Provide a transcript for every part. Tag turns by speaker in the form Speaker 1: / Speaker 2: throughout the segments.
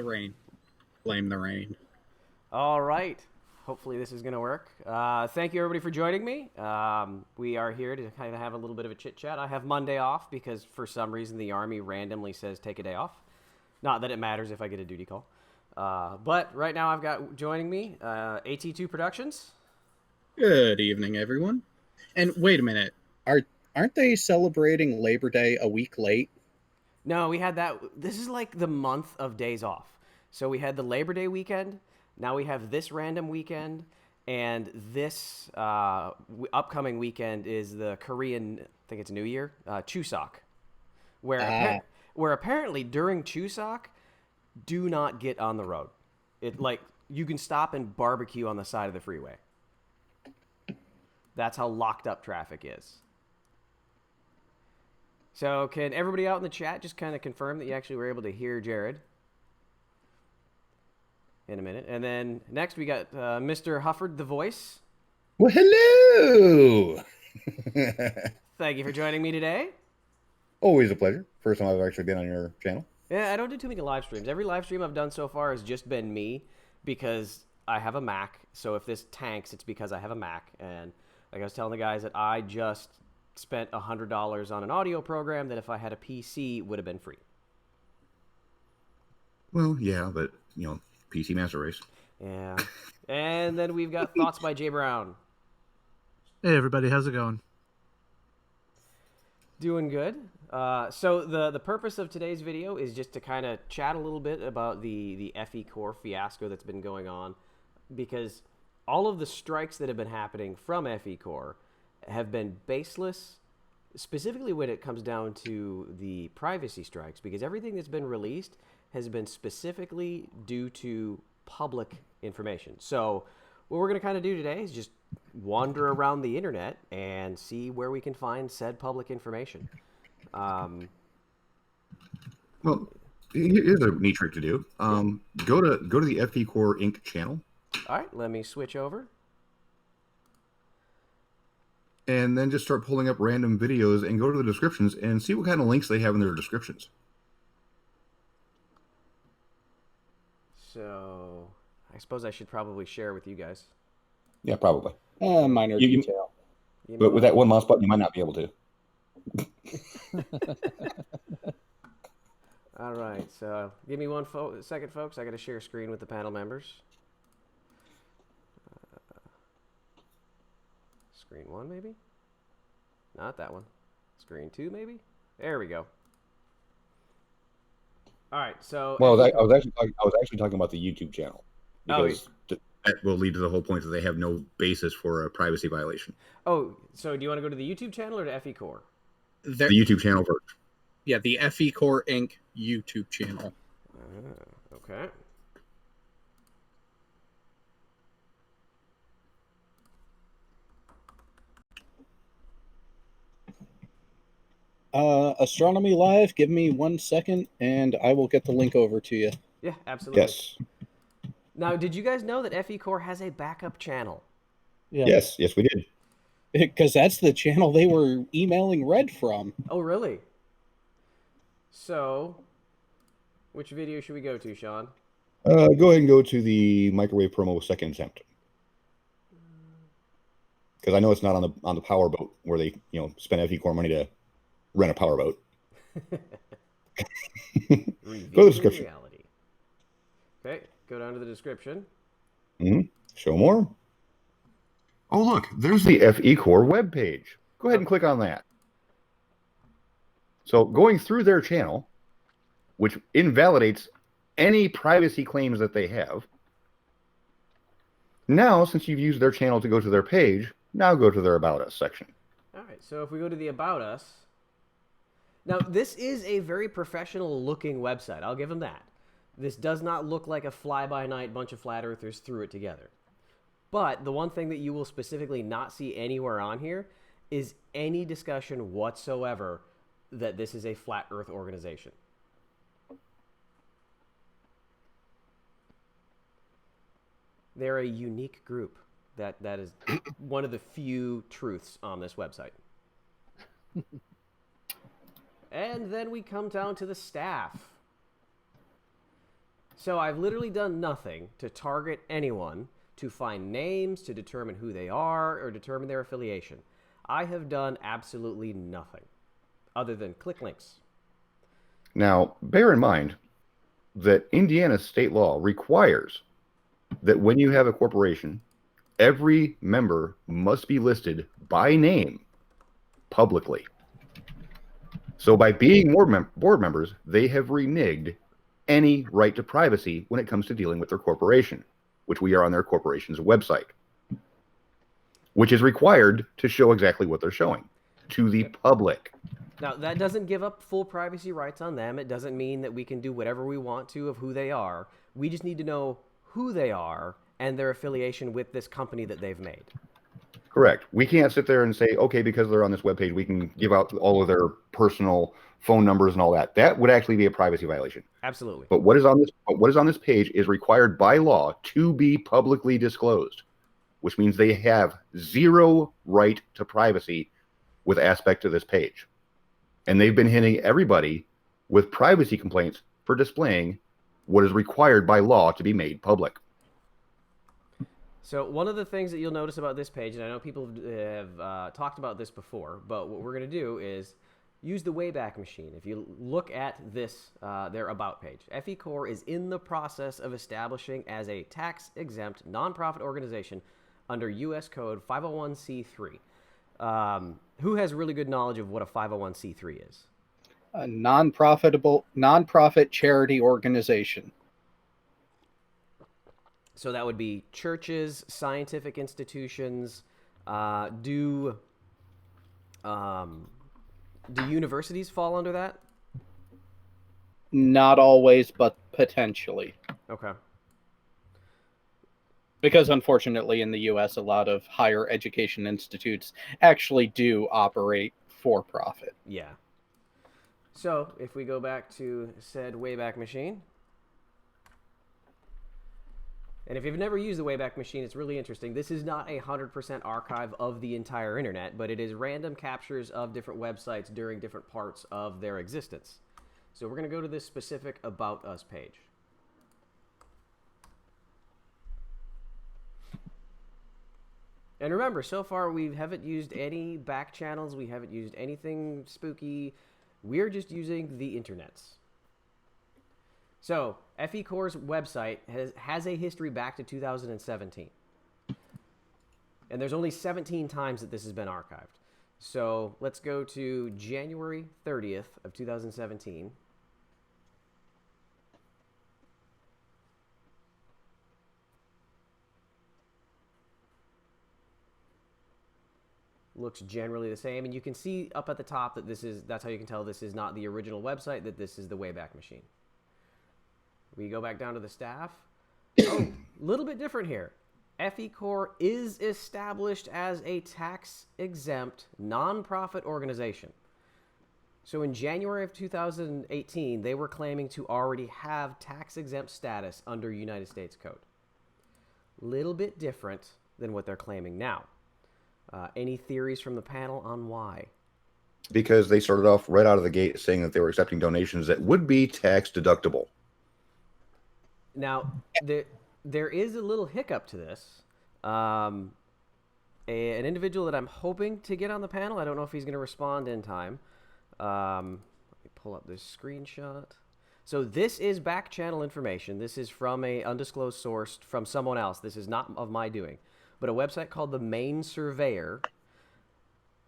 Speaker 1: The rain. Blame the rain.
Speaker 2: All right. Hopefully this is going to work. Thank you, everybody, for joining me. We are here to kind of have a little bit of a chit-chat. I have Monday off because for some reason the Army randomly says take a day off. Not that it matters if I get a duty call. But right now I've got joining me AT2 Productions.
Speaker 1: Good evening, everyone. And wait a minute. Aren't they celebrating Labor Day a week late?
Speaker 2: No, we had that. This is like the month of days off. So we had the Labor Day weekend. Now we have this random weekend. And this upcoming weekend is the Korean, I think it's New Year, Chuseok. Where apparently during Chuseok, do not get on the road. You can stop and barbecue on the side of the freeway. That's how locked up traffic is. So can everybody out in the chat just kind of confirm that you actually were able to hear Jared in a minute? And then next we got Mr. Hufford, the voice.
Speaker 3: Well, hello.
Speaker 2: Thank you for joining me today.
Speaker 3: Always a pleasure. First time I've actually been on your channel.
Speaker 2: Yeah, I don't do too many live streams. Every live stream I've done so far has just been me because I have a Mac. So if this tanks, it's because I have a Mac. And like I was telling the guys that I just spent $100 on an audio program that if I had a PC would have been free.
Speaker 3: Well, yeah, but, PC Master Race.
Speaker 2: Yeah. And then we've got Thoughts by Jay Brown.
Speaker 4: Hey, everybody. How's it going?
Speaker 2: Doing good. So the purpose of today's video is just to kind of chat a little bit about the FECorpse fiasco that's been going on, because all of the strikes that have been happening from FECorpse have been baseless, specifically when it comes down to the privacy strikes, because everything that's been released has been specifically due to public information. So what we're going to kind of do today is just wander around the internet and see where we can find said public information.
Speaker 3: Well, here's a neat trick to do. Go to the FECorpse Inc. channel.
Speaker 2: All right, let me switch over.
Speaker 3: And then just start pulling up random videos and go to the descriptions and see what kind of links they have in their descriptions.
Speaker 2: So I suppose I should probably share with you guys.
Speaker 3: Yeah, probably.
Speaker 1: Minor detail.
Speaker 3: But with that one mouse button, you might not be able to.
Speaker 2: All right, so give me one second, folks. I got to share screen with the panel members. Screen 1, maybe? Not that one. Screen 2, maybe? There we go. All right, so...
Speaker 3: Well, I was actually talking about the YouTube channel. Because that will lead to the whole point that they have no basis for a privacy violation.
Speaker 2: Oh, so do you want to go to the YouTube channel or to FECorpse?
Speaker 3: The YouTube channel first.
Speaker 1: Yeah, the FECorpse Inc. YouTube channel.
Speaker 2: Okay.
Speaker 1: Astronomy Live, give me 1 second, and I will get the link over to you.
Speaker 2: Yeah, absolutely.
Speaker 3: Yes.
Speaker 2: Now, did you guys know that FECorpse has a backup channel?
Speaker 1: Yeah.
Speaker 3: Yes, we did.
Speaker 1: Because that's the channel they were emailing Red from.
Speaker 2: Oh, really? So, which video should we go to, Sean?
Speaker 3: Go ahead and go to the microwave promo second attempt. Because I know it's not on the power boat where they spend FECorpse money to rent a power boat. Go to the description.
Speaker 2: Reality. Okay, go down to the description.
Speaker 3: Show more. Oh, look, there's the FECorpse webpage. Go ahead and click on that. So going through their channel, which invalidates any privacy claims that they have. Now, since you've used their channel to go to their page, now go to their About Us section.
Speaker 2: All right, so if we go to the About Us. Now, this is a very professional-looking website. I'll give them that. This does not look like a fly-by-night bunch of flat earthers threw it together. But the one thing that you will specifically not see anywhere on here is any discussion whatsoever that this is a flat earth organization. They're a unique group. That is one of the few truths on this website. And then we come down to the staff. So I've literally done nothing to target anyone, to find names, to determine who they are, or determine their affiliation. I have done absolutely nothing other than click links.
Speaker 3: Now, bear in mind that Indiana state law requires that when you have a corporation, every member must be listed by name publicly. So by being board members, they have reneged any right to privacy when it comes to dealing with their corporation, which we are on their corporation's website, which is required to show exactly what they're showing to the public.
Speaker 2: Now, that doesn't give up full privacy rights on them. It doesn't mean that we can do whatever we want to of who they are. We just need to know who they are and their affiliation with this company that they've made.
Speaker 3: Correct. We can't sit there and say, okay, because they're on this webpage, we can give out all of their personal phone numbers and all that. That would actually be a privacy violation.
Speaker 2: Absolutely.
Speaker 3: But what is on this page is required by law to be publicly disclosed, which means they have zero right to privacy with aspect to this page. And they've been hitting everybody with privacy complaints for displaying what is required by law to be made public.
Speaker 2: So one of the things that you'll notice about this page, and I know people have talked about this before, but what we're going to do is use the Wayback Machine. If you look at this, their About page, FECorpse is in the process of establishing as a tax-exempt nonprofit organization under U.S. Code 501c3. Who has really good knowledge of what a 501c3 is?
Speaker 1: A nonprofit charity organization.
Speaker 2: So that would be churches, scientific institutions. Do universities fall under that?
Speaker 1: Not always, but potentially.
Speaker 2: Okay.
Speaker 1: Because unfortunately in the U.S., a lot of higher education institutes actually do operate for profit.
Speaker 2: Yeah. So if we go back to said Wayback Machine, and if you've never used the Wayback Machine, it's really interesting. This is not a 100% archive of the entire internet, but it is random captures of different websites during different parts of their existence. So we're going to go to this specific About Us page. And remember, so far we haven't used any back channels. We haven't used anything spooky. We're just using the internets. So FECorpse's website has a history back to 2017. And there's only 17 times that this has been archived. So let's go to January 30th of 2017. Looks generally the same, and you can see up at the top that that's how you can tell this is not the original website, that this is the Wayback Machine. We go back down to the staff. Oh, a little bit different here. FECorpse is established as a tax-exempt nonprofit organization. So in January of 2018, they were claiming to already have tax-exempt status under United States Code. Little bit different than what they're claiming now. Any theories from the panel on why?
Speaker 3: Because they started off right out of the gate saying that they were accepting donations that would be tax deductible.
Speaker 2: Now, there is a little hiccup to this. An individual that I'm hoping to get on the panel, I don't know if he's going to respond in time. Let me pull up this screenshot. So this is back channel information. This is from a undisclosed source from someone else. This is not of my doing. But a website called the Maine Surveyor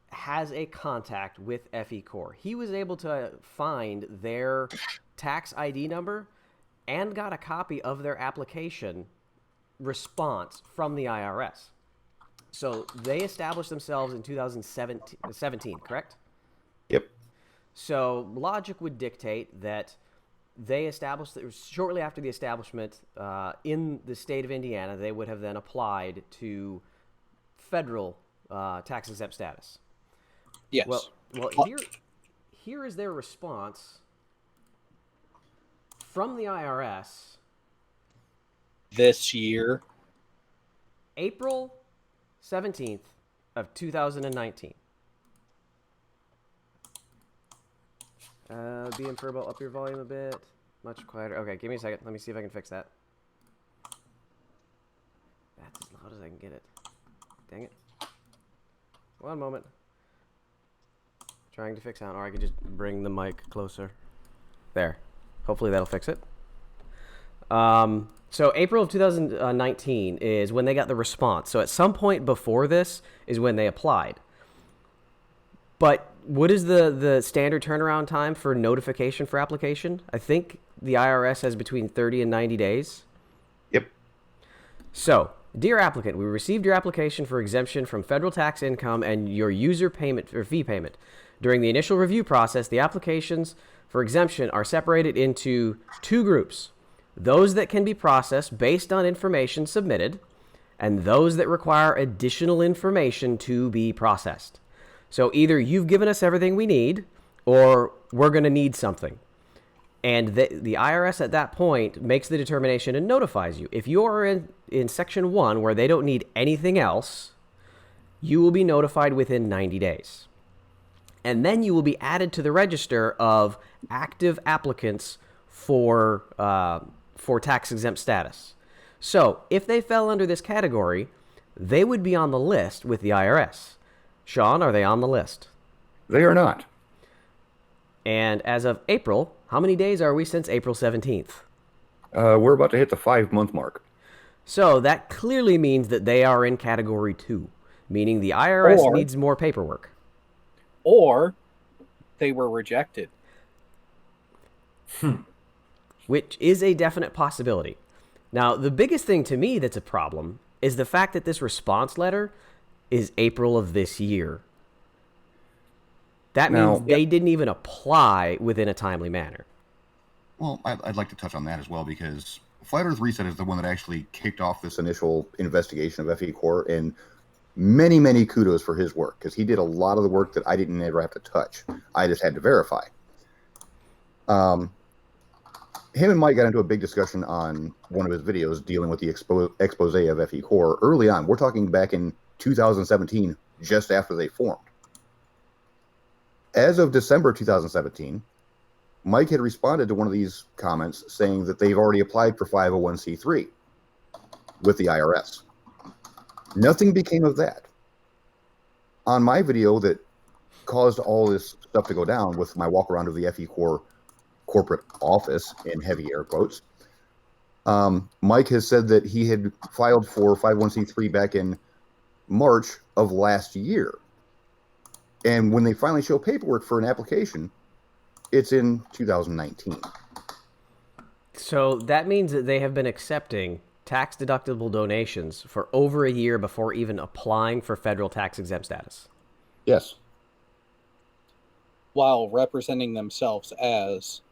Speaker 2: has a contact with FECorpse. He was able to find their tax ID number and got a copy of their application response from the IRS. So they established themselves in 2017, correct?
Speaker 3: Yep.
Speaker 2: So logic would dictate that they established, shortly after the establishment in the state of Indiana, they would have then applied to federal tax-exempt status.
Speaker 1: Yes.
Speaker 2: Well, here is their response from the IRS.
Speaker 1: This year.
Speaker 2: April 17th of 2019. BM Furball, up your volume a bit. Much quieter. Okay, give me a second. Let me see if I can fix that. That's as loud as I can get it. Dang it. One moment. Trying to fix sound, or I could just bring the mic closer. There. Hopefully that'll fix it. So April of 2019 is when they got the response. So at some point before this is when they applied. But what is the standard turnaround time for notification for application? I think the IRS has between 30 and 90 days.
Speaker 3: Yep.
Speaker 2: So, dear applicant, we received your application for exemption from federal tax income and your user payment or fee payment. During the initial review process, the applications for exemption are separated into two groups. Those that can be processed based on information submitted, and those that require additional information to be processed. So either you've given us everything we need, or we're going to need something. And the IRS at that point makes the determination and notifies you. If you're in Section 1 where they don't need anything else, you will be notified within 90 days. And then you will be added to the register of active applicants for tax-exempt status. So if they fell under this category, they would be on the list with the IRS. Sean, are they on the list?
Speaker 3: They are not.
Speaker 2: And as of April, how many days are we since April 17th?
Speaker 3: We're about to hit the 5-month mark.
Speaker 2: So that clearly means that they are in Category 2, meaning the IRS needs more paperwork.
Speaker 1: Or they were rejected.
Speaker 2: Which is a definite possibility. Now, the biggest thing to me that's a problem is the fact that this response letter is April of this year. That means they didn't even apply within a timely manner.
Speaker 3: Well, I'd like to touch on that as well, because Flat Earth Reset is the one that actually kicked off this initial investigation of FECorpse, and many, many kudos for his work, because he did a lot of the work that I didn't ever have to touch. I just had to verify. Him and Mike got into a big discussion on one of his videos dealing with the expose of FECorpse early on. We're talking back in 2017, just after they formed. As of December 2017, Mike had responded to one of these comments saying that they've already applied for 501c3 with the IRS. Nothing became of that. On my video that caused all this stuff to go down with my walk around of the FECorpse corporate office, in heavy air quotes, Mike has said that he had filed for 501c3 back in March of last year. And when they finally show paperwork for an application, it's in 2019.
Speaker 2: So that means that they have been accepting tax-deductible donations for over a year before even applying for federal tax-exempt status.
Speaker 3: Yes.
Speaker 1: While representing themselves as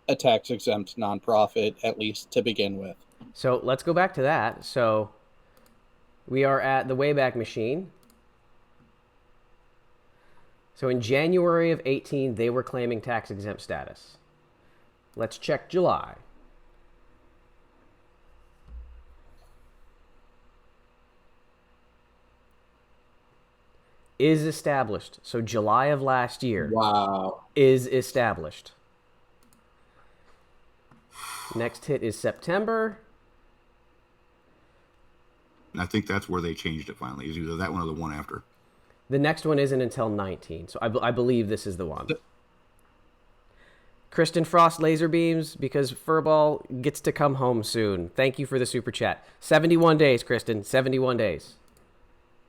Speaker 1: a tax-exempt nonprofit, at least to begin with.
Speaker 2: So let's go back to that. So we are at the Wayback Machine. So in January of 18, they were claiming tax-exempt status. Let's check July. Is established. So July of last year.
Speaker 1: Wow.
Speaker 2: Is established. Next hit is September.
Speaker 3: I think that's where they changed it finally. Is either that one or the one after.
Speaker 2: The next one isn't until 19, so I believe this is the one. Kristen Frost laser beams because Furball gets to come home soon. Thank you for the super chat. 71 days, Kristen. 71 days.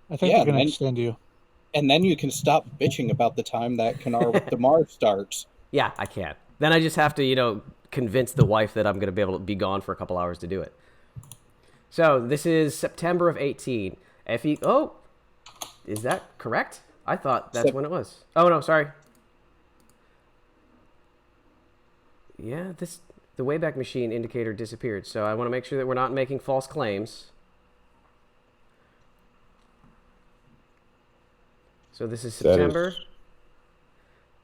Speaker 4: I think they're going to extend you.
Speaker 1: And then you can stop bitching about the time that Kanar with Damar starts.
Speaker 2: Yeah, I can. Then I just have to, convince the wife that I'm going to be able to be gone for a couple hours to do it. So this is September of 18. Oh, is that correct? I thought that's when it was. Oh, no, sorry. Yeah, the Wayback Machine indicator disappeared, so I want to make sure that we're not making false claims. So this is September.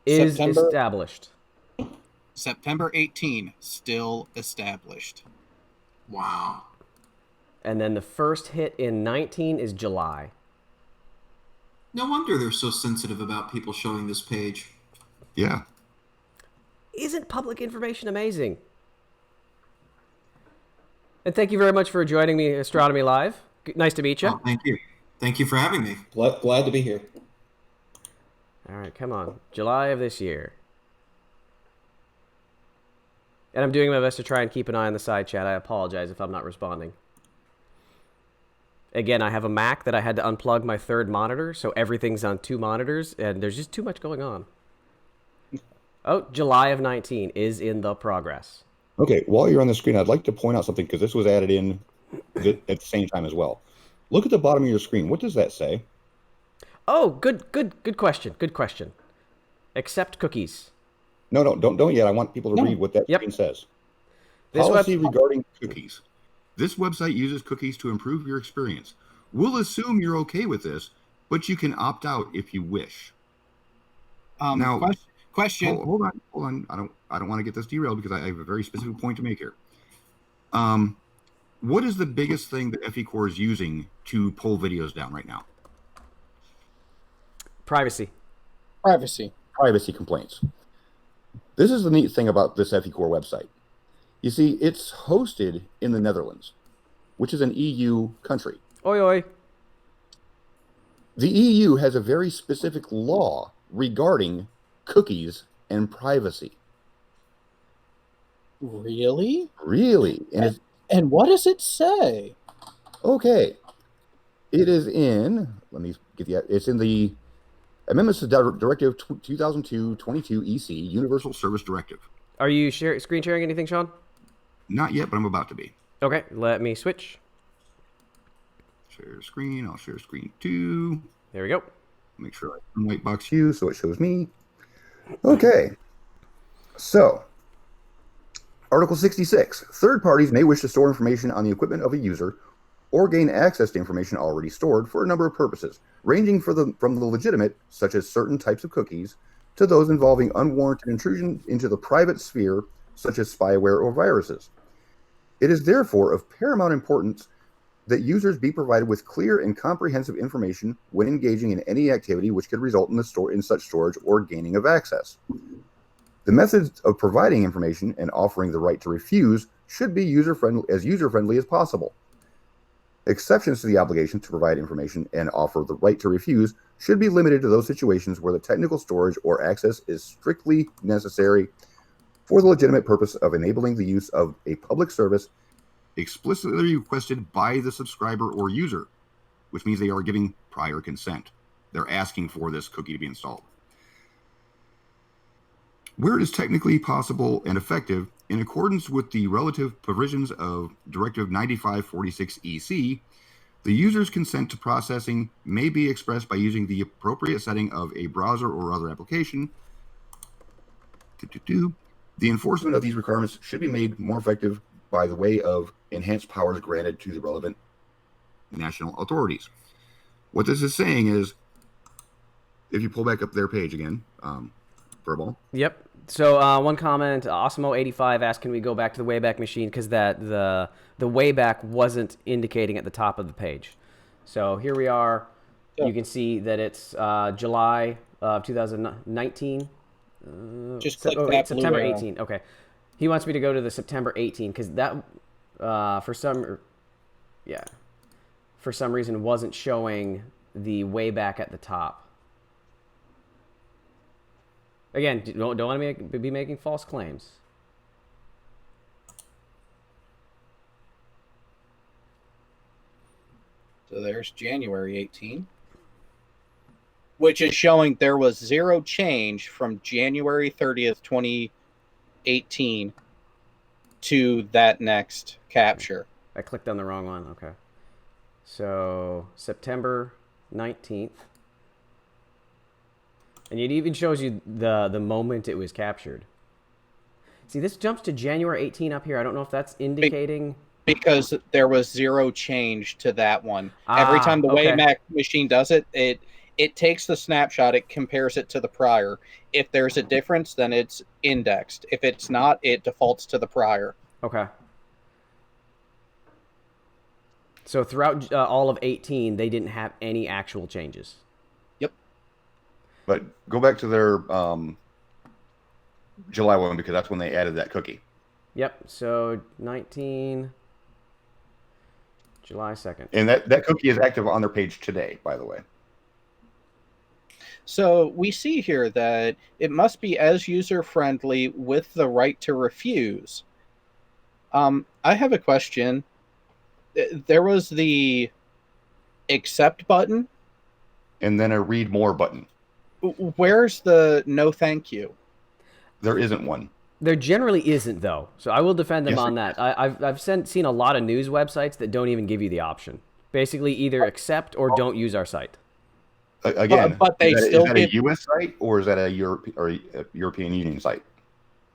Speaker 2: Is established.
Speaker 1: September 18, still established.
Speaker 5: Wow.
Speaker 2: And then the first hit in 19 is July.
Speaker 5: No wonder they're so sensitive about people showing this page.
Speaker 3: Yeah.
Speaker 2: Isn't public information amazing? And thank you very much for joining me, Astronomy Live. Nice to meet you.
Speaker 5: Oh, thank you. Thank you for having me.
Speaker 6: Glad to be here.
Speaker 2: All right, come on. July of this year. And I'm doing my best to try and keep an eye on the side chat. I apologize if I'm not responding. Again, I have a Mac that I had to unplug my third monitor, so everything's on 2 monitors, and there's just too much going on. Oh, July of 19 is in the progress.
Speaker 3: Okay, while you're on the screen, I'd like to point out something because this was added in at the same time as well. Look at the bottom of your screen. What does that say?
Speaker 2: Oh, good question. Good question. Accept cookies.
Speaker 3: No, don't yet. I want people to read what that screen says. Policy regarding cookies. This website uses cookies to improve your experience. We'll assume you're okay with this, but you can opt out if you wish. Now,
Speaker 5: question.
Speaker 3: Hold on. I don't want to get this derailed because I have a very specific point to make here. What is the biggest thing that FECorpse is using to pull videos down right now?
Speaker 2: Privacy
Speaker 3: complaints. This is the neat thing about this FECorpse website. You see, it's hosted in the Netherlands, which is an EU country.
Speaker 2: Oi, oi.
Speaker 3: The EU has a very specific law regarding cookies and privacy.
Speaker 1: Really?
Speaker 3: Really?
Speaker 1: And what does it say?
Speaker 3: Okay. It is in, it's in the Amendments to Directive 2002-22 EC, Universal Service Directive.
Speaker 2: Are you screen sharing anything, Sean?
Speaker 3: Not yet, but I'm about to be.
Speaker 2: Okay, let me switch.
Speaker 3: Share screen. I'll share screen 2.
Speaker 2: There we go.
Speaker 3: Make sure I white box you so it shows me. Okay. So, Article 66. Third parties may wish to store information on the equipment of a user or gain access to information already stored for a number of purposes, ranging from the legitimate, such as certain types of cookies, to those involving unwarranted intrusion into the private sphere, such as spyware or viruses. It is therefore of paramount importance that users be provided with clear and comprehensive information when engaging in any activity which could result in such storage or gaining of access. The methods of providing information and offering the right to refuse should be user-friendly as possible. Exceptions to the obligation to provide information and offer the right to refuse should be limited to those situations where the technical storage or access is strictly necessary for the legitimate purpose of enabling the use of a public service explicitly requested by the subscriber or user, which means they are giving prior consent. They're asking for this cookie to be installed. Where it is technically possible and effective, in accordance with the relative provisions of Directive 9546 EC, the user's consent to processing may be expressed by using the appropriate setting of a browser or other application. The enforcement of these requirements should be made more effective by the way of enhanced powers granted to the relevant national authorities. What this is saying is, if you pull back up their page again, Furball.
Speaker 2: Yep. So one comment, Osmo85 asked, can we go back to the Wayback Machine, because the Wayback wasn't indicating at the top of the page. So here we are. Yeah. You can see that it's July of 2019.
Speaker 1: Just click that
Speaker 2: September
Speaker 1: blue
Speaker 2: 18. Okay. He wants me to go to the September 18 because that, for some reason, wasn't showing the Wayback at the top. Again, don't want to be making false claims.
Speaker 1: So there's January 18, which is showing there was zero change from January 30th, 2018 to that next capture.
Speaker 2: I clicked on the wrong one. Okay. So September 19th. And it even shows you the moment it was captured. See, this jumps to January 18 up here. I don't know if that's indicating...
Speaker 1: Because there was zero change to that one. Every time the Wayback Machine does it, it takes the snapshot, it compares it to the prior. If there's a difference, then it's indexed. If it's not, it defaults to the prior.
Speaker 2: Okay. So throughout all of 18, they didn't have any actual changes.
Speaker 3: But go back to their July one, because that's when they added that cookie.
Speaker 2: Yep. So 19. July 2nd.
Speaker 3: And that cookie is active on their page today, by the way.
Speaker 1: So we see here that it must be as user-friendly with the right to refuse. I have a question. There was the accept button.
Speaker 3: And then a read more button.
Speaker 1: Where's the no thank you?
Speaker 3: There isn't one.
Speaker 2: There generally isn't, though. So I will defend them on that. I've seen a lot of news websites that don't even give you the option. Basically, either accept or don't use our site.
Speaker 3: Again,
Speaker 1: but they
Speaker 3: is
Speaker 1: still
Speaker 3: that
Speaker 1: get
Speaker 3: a U.S. site or is that a European Union site?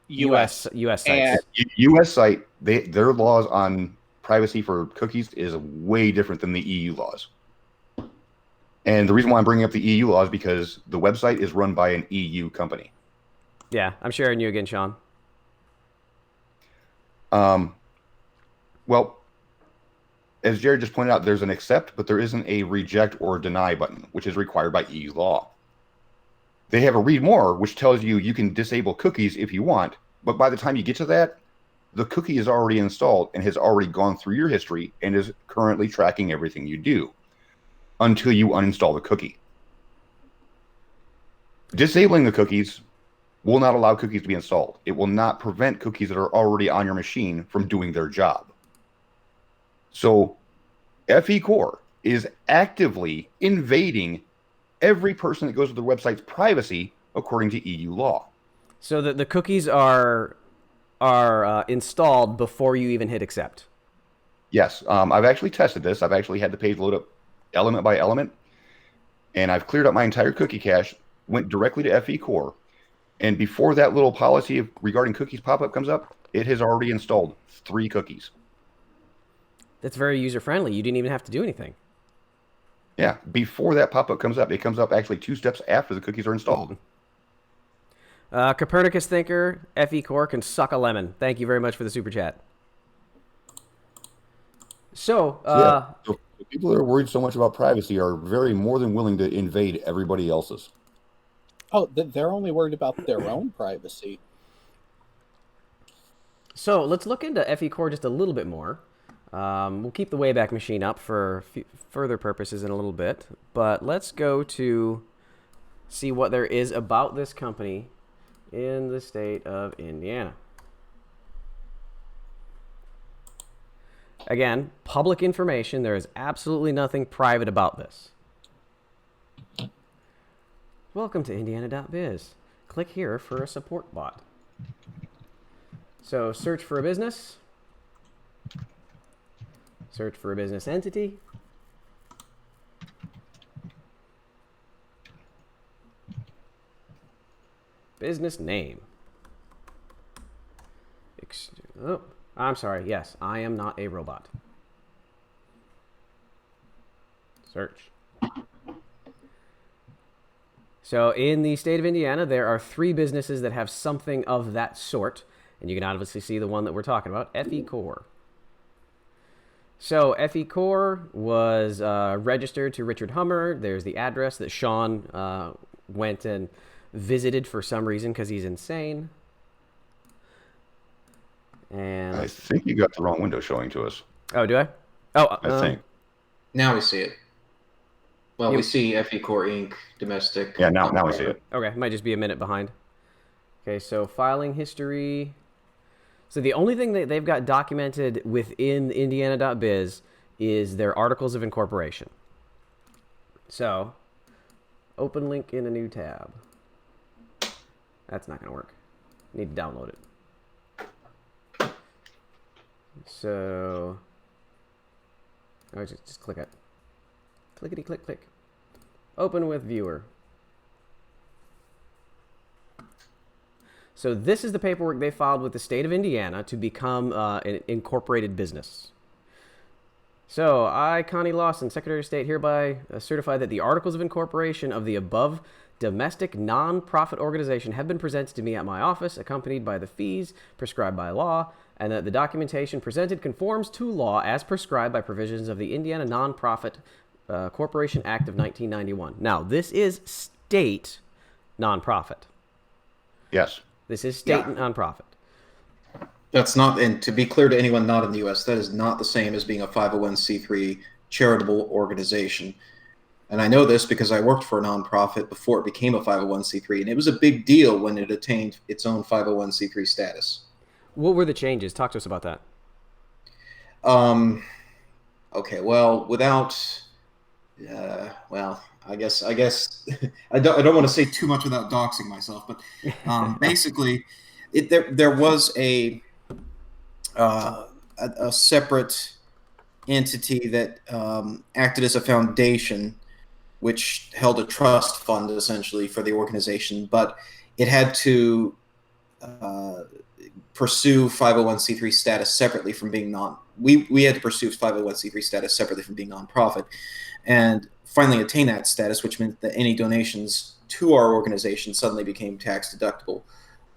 Speaker 2: U.S. sites.
Speaker 1: And
Speaker 3: U.S. site, their laws on privacy for cookies is way different than the EU laws. And the reason why I'm bringing up the EU laws is because the website is run by an EU company.
Speaker 2: Yeah, I'm sharing you again, Sean.
Speaker 3: Well, as Jared just pointed out, there's an accept, but there isn't a reject or deny button, which is required by EU law. They have a read more, which tells you you can disable cookies if you want, but by the time you get to that, the cookie is already installed and has already gone through your history and is currently tracking everything you do until you uninstall the cookie. Disabling the cookies will not allow cookies to be installed. It will not prevent cookies that are already on your machine from doing their job. So FECorpse is actively invading every person that goes to the website's privacy according to EU law.
Speaker 2: So the cookies are installed before you even hit accept.
Speaker 3: Yes, I've actually tested this. I've actually had the page load up element by element, and I've cleared up my entire cookie cache, went directly to FECorpse, and before that little policy regarding cookies pop-up comes up, it has already installed 3 cookies.
Speaker 2: That's very user-friendly. You didn't even have to do anything.
Speaker 3: Yeah, before that pop-up comes up, it comes up actually 2 steps after the cookies are installed.
Speaker 2: Copernicus Thinker, FECorpse can suck a lemon. Thank you very much for the super chat. So
Speaker 3: people that are worried so much about privacy are very more than willing to invade everybody else's.
Speaker 1: Oh, they're only worried about their own privacy.
Speaker 2: So let's look into FECorpse just a little bit more. We'll keep the Wayback Machine up for further purposes in a little bit, but let's go to see what there is about this company in the state of Indiana. Again, public information. There is absolutely nothing private about this. Welcome to Indiana.biz. Click here for a support bot. So search for a business. Search for a business entity. Business name. Oh, I'm sorry. Yes, I am not a robot. Search. So in the state of Indiana, there are 3 businesses that have something of that sort. And you can obviously see the one that we're talking about, FECorpse. So FECorpse was registered to Richard Hummer. There's the address that Sean went and visited for some reason because he's insane. And
Speaker 3: I think you got the wrong window showing to us.
Speaker 2: Oh, do I? Oh,
Speaker 3: I think.
Speaker 5: Now we see it. Well, we see FECorpse Inc. domestic.
Speaker 3: Yeah, now we see it.
Speaker 2: Okay, might just be a minute behind. Okay, so filing history. So the only thing that they've got documented within Indiana.biz is their articles of incorporation. So, open link in a new tab. That's not going to work. Need to download it. So, just click it. Clickety click click. Open with viewer. So this is the paperwork they filed with the state of Indiana to become an incorporated business. So I, Connie Lawson, Secretary of State, hereby certify that the articles of incorporation of the above domestic non-profit organization have been presented to me at my office, accompanied by the fees prescribed by law, and that the documentation presented conforms to law as prescribed by provisions of the Indiana Non-Profit Corporation Act of 1991. Now, this is state non-profit.
Speaker 3: Yes.
Speaker 2: This is state nonprofit.
Speaker 5: That's not, and to be clear to anyone not in the U.S., that is not the same as being a 501c3 charitable organization. And I know this because I worked for a nonprofit before it became a 501c3, and it was a big deal when it attained its own 501c3 status.
Speaker 2: What were the changes? Talk to us about that.
Speaker 5: Okay, well, without, well, I guess I don't want to say too much without doxing myself, but basically, there was a separate entity that acted as a foundation, which held a trust fund essentially for the organization, but it had to pursue 501c3 status separately from being we had to pursue 501c3 status separately from being nonprofit, and finally attain that status, which meant that any donations to our organization suddenly became tax deductible.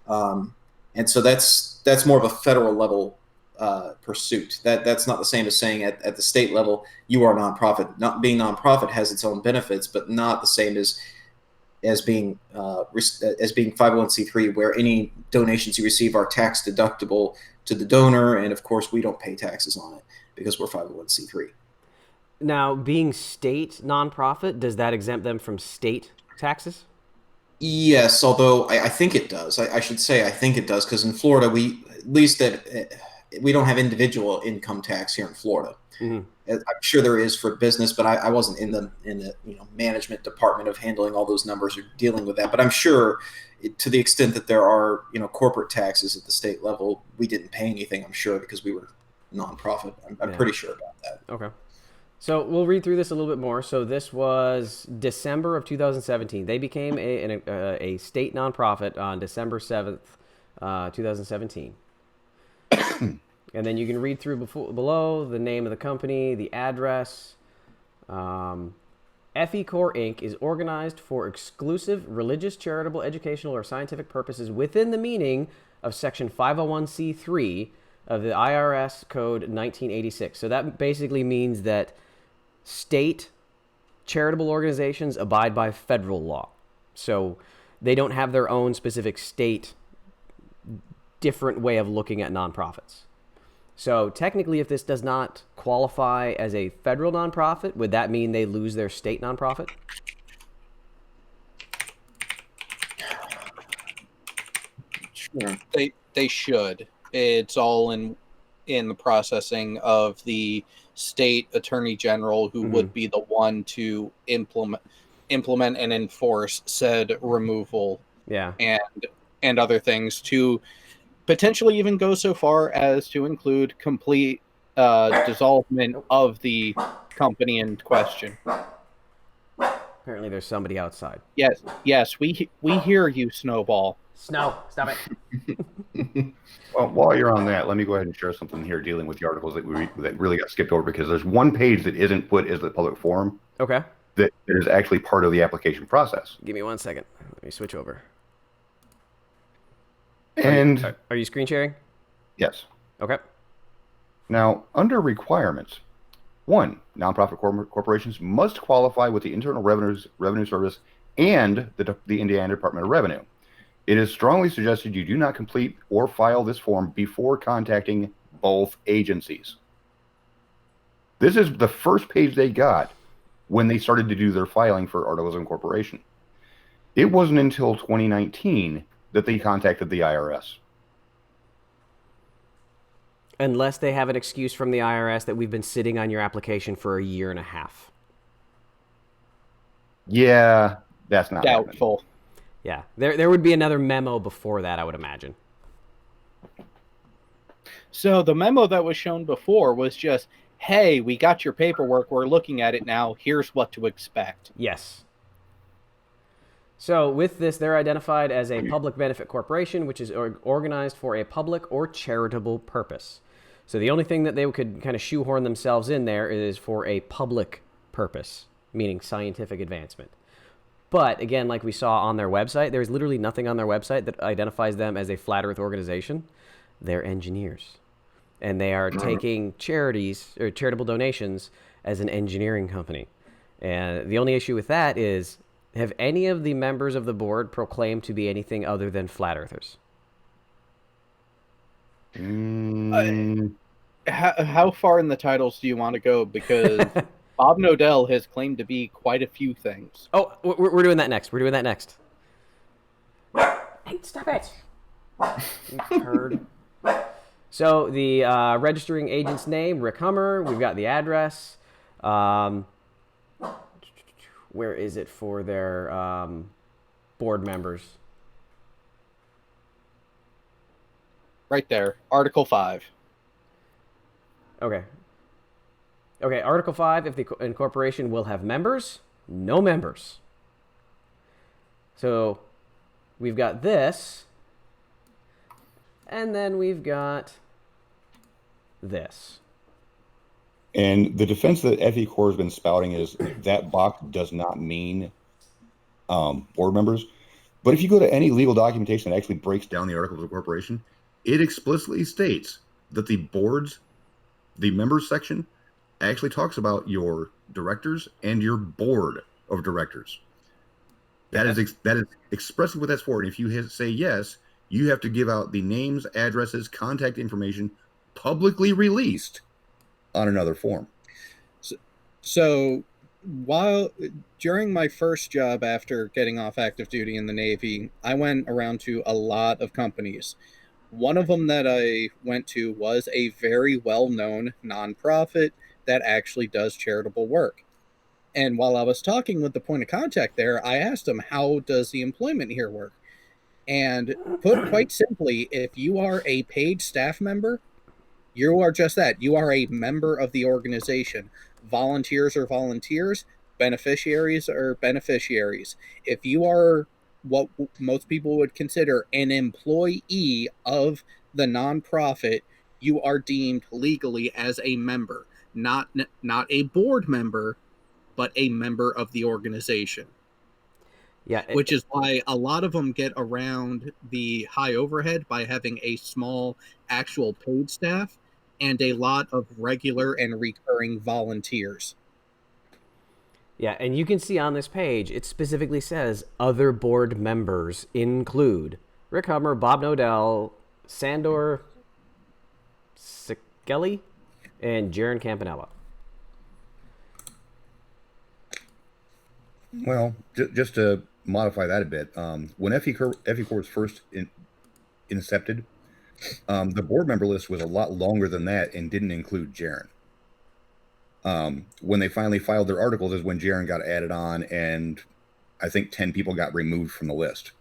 Speaker 5: And so that's more of a federal level pursuit. That's not the same as saying at the state level you are a nonprofit. Not being nonprofit has its own benefits, but not the same as being 501c3, where any donations you receive are tax deductible to the donor, and of course we don't pay taxes on it because we're 501c3.
Speaker 2: Now, being state nonprofit, does that exempt them from state taxes?
Speaker 5: Yes, although I think it does. I should say I think it does, because in Florida we don't have individual income tax here in Florida.
Speaker 2: Mm-hmm.
Speaker 5: I'm sure there is for business, but I wasn't in the management department of handling all those numbers or dealing with that. But I'm sure, to the extent that there are corporate taxes at the state level, we didn't pay anything. I'm sure, because we were nonprofit. I'm pretty sure about that.
Speaker 2: Okay. So we'll read through this a little bit more. So this was December of 2017. They became a state nonprofit on December 7th, 2017. And then you can read through below the name of the company, the address. FECorpse Inc. is organized for exclusive religious, charitable, educational, or scientific purposes within the meaning of Section 501c3 of the IRS Code 1986. So that basically means that state charitable organizations abide by federal law. So they don't have their own specific state different way of looking at nonprofits. So technically, if this does not qualify as a federal nonprofit, would that mean they lose their state nonprofit?
Speaker 5: Sure.
Speaker 1: They should. It's all in the processing of the state attorney general, who would be the one to implement and enforce said removal.
Speaker 2: Yeah.
Speaker 1: And other things, to potentially even go so far as to include complete dissolvement of the company in question.
Speaker 2: Apparently there's somebody outside.
Speaker 1: Yes, we hear you, Snowball.
Speaker 2: Snow, stop it.
Speaker 3: Well, while you're on that, let me go ahead and share something here dealing with the articles that really got skipped over, because there's one page that isn't put as the public forum.
Speaker 2: Okay.
Speaker 3: That is actually part of the application process.
Speaker 2: Give me 1 second. Let me switch over.
Speaker 3: And
Speaker 2: are you screen sharing?
Speaker 3: Yes.
Speaker 2: Okay.
Speaker 3: Now, under requirements, 1, nonprofit corporations must qualify with the Internal Revenue Service and the Indiana Department of Revenue. It is strongly suggested you do not complete or file this form before contacting both agencies. This is the first page they got when they started to do their filing for articles of incorporation. It wasn't until 2019 that they contacted the IRS.
Speaker 2: Unless they have an excuse from the IRS that we've been sitting on your application for a year and a half.
Speaker 3: Yeah, that's not
Speaker 1: doubtful.
Speaker 3: happening.
Speaker 2: Yeah, there would be another memo before that, I would imagine.
Speaker 1: So the memo that was shown before was just, hey, we got your paperwork, we're looking at it now, here's what to expect.
Speaker 2: Yes. So with this, they're identified as a public benefit corporation, which is organized for a public or charitable purpose. So the only thing that they could kind of shoehorn themselves in there is for a public purpose, meaning scientific advancement. But again, like we saw on their website, there's literally nothing on their website that identifies them as a flat earth organization. They're engineers. And they are taking charities or charitable donations as an engineering company. And the only issue with that is, have any of the members of the board proclaimed to be anything other than flat earthers?
Speaker 1: How far in the titles do you want to go? Because Bob Nodell has claimed to be quite a few things.
Speaker 2: Oh, we're doing that next. We're doing that next. Hey, stop it! You turd. So the registering agent's name, Rick Hummer. We've got the address. Where is it for their board members?
Speaker 1: Right there, Article 5.
Speaker 2: Okay. Okay, Article 5, if the incorporation will have members, no members. So we've got this, and then we've got this.
Speaker 3: And the defense that FECorpse has been spouting is that box does not mean board members. But if you go to any legal documentation that actually breaks down the articles of incorporation, it explicitly states that the members section actually talks about your directors and your board of directors. That is expressly what that's for. And if you say yes, you have to give out the names, addresses, contact information publicly released on another form.
Speaker 1: So while during my first job after getting off active duty in the Navy, I went around to a lot of companies. One of them that I went to was a very well-known nonprofit that actually does charitable work. And while I was talking with the point of contact there, I asked him, how does the employment here work? And put quite simply, if you are a paid staff member, you are just that. You are a member of the organization. Volunteers are volunteers. Beneficiaries are beneficiaries. If you are what most people would consider an employee of the nonprofit, you are deemed legally as a member, not a board member, but a member of the organization.
Speaker 2: Yeah,
Speaker 1: which is why a lot of them get around the high overhead by having a small actual paid staff and a lot of regular and recurring volunteers.
Speaker 2: Yeah, and you can see on this page, it specifically says other board members include Rick Hummer, Bob Nodell, Sandor Sikeli, and Jaron Campanella.
Speaker 3: Well, just to modify that a bit, when FECorpse was first incepted, the board member list was a lot longer than that and didn't include Jaron. When they finally filed their articles is when Jaron got added on, and I think 10 people got removed from the list.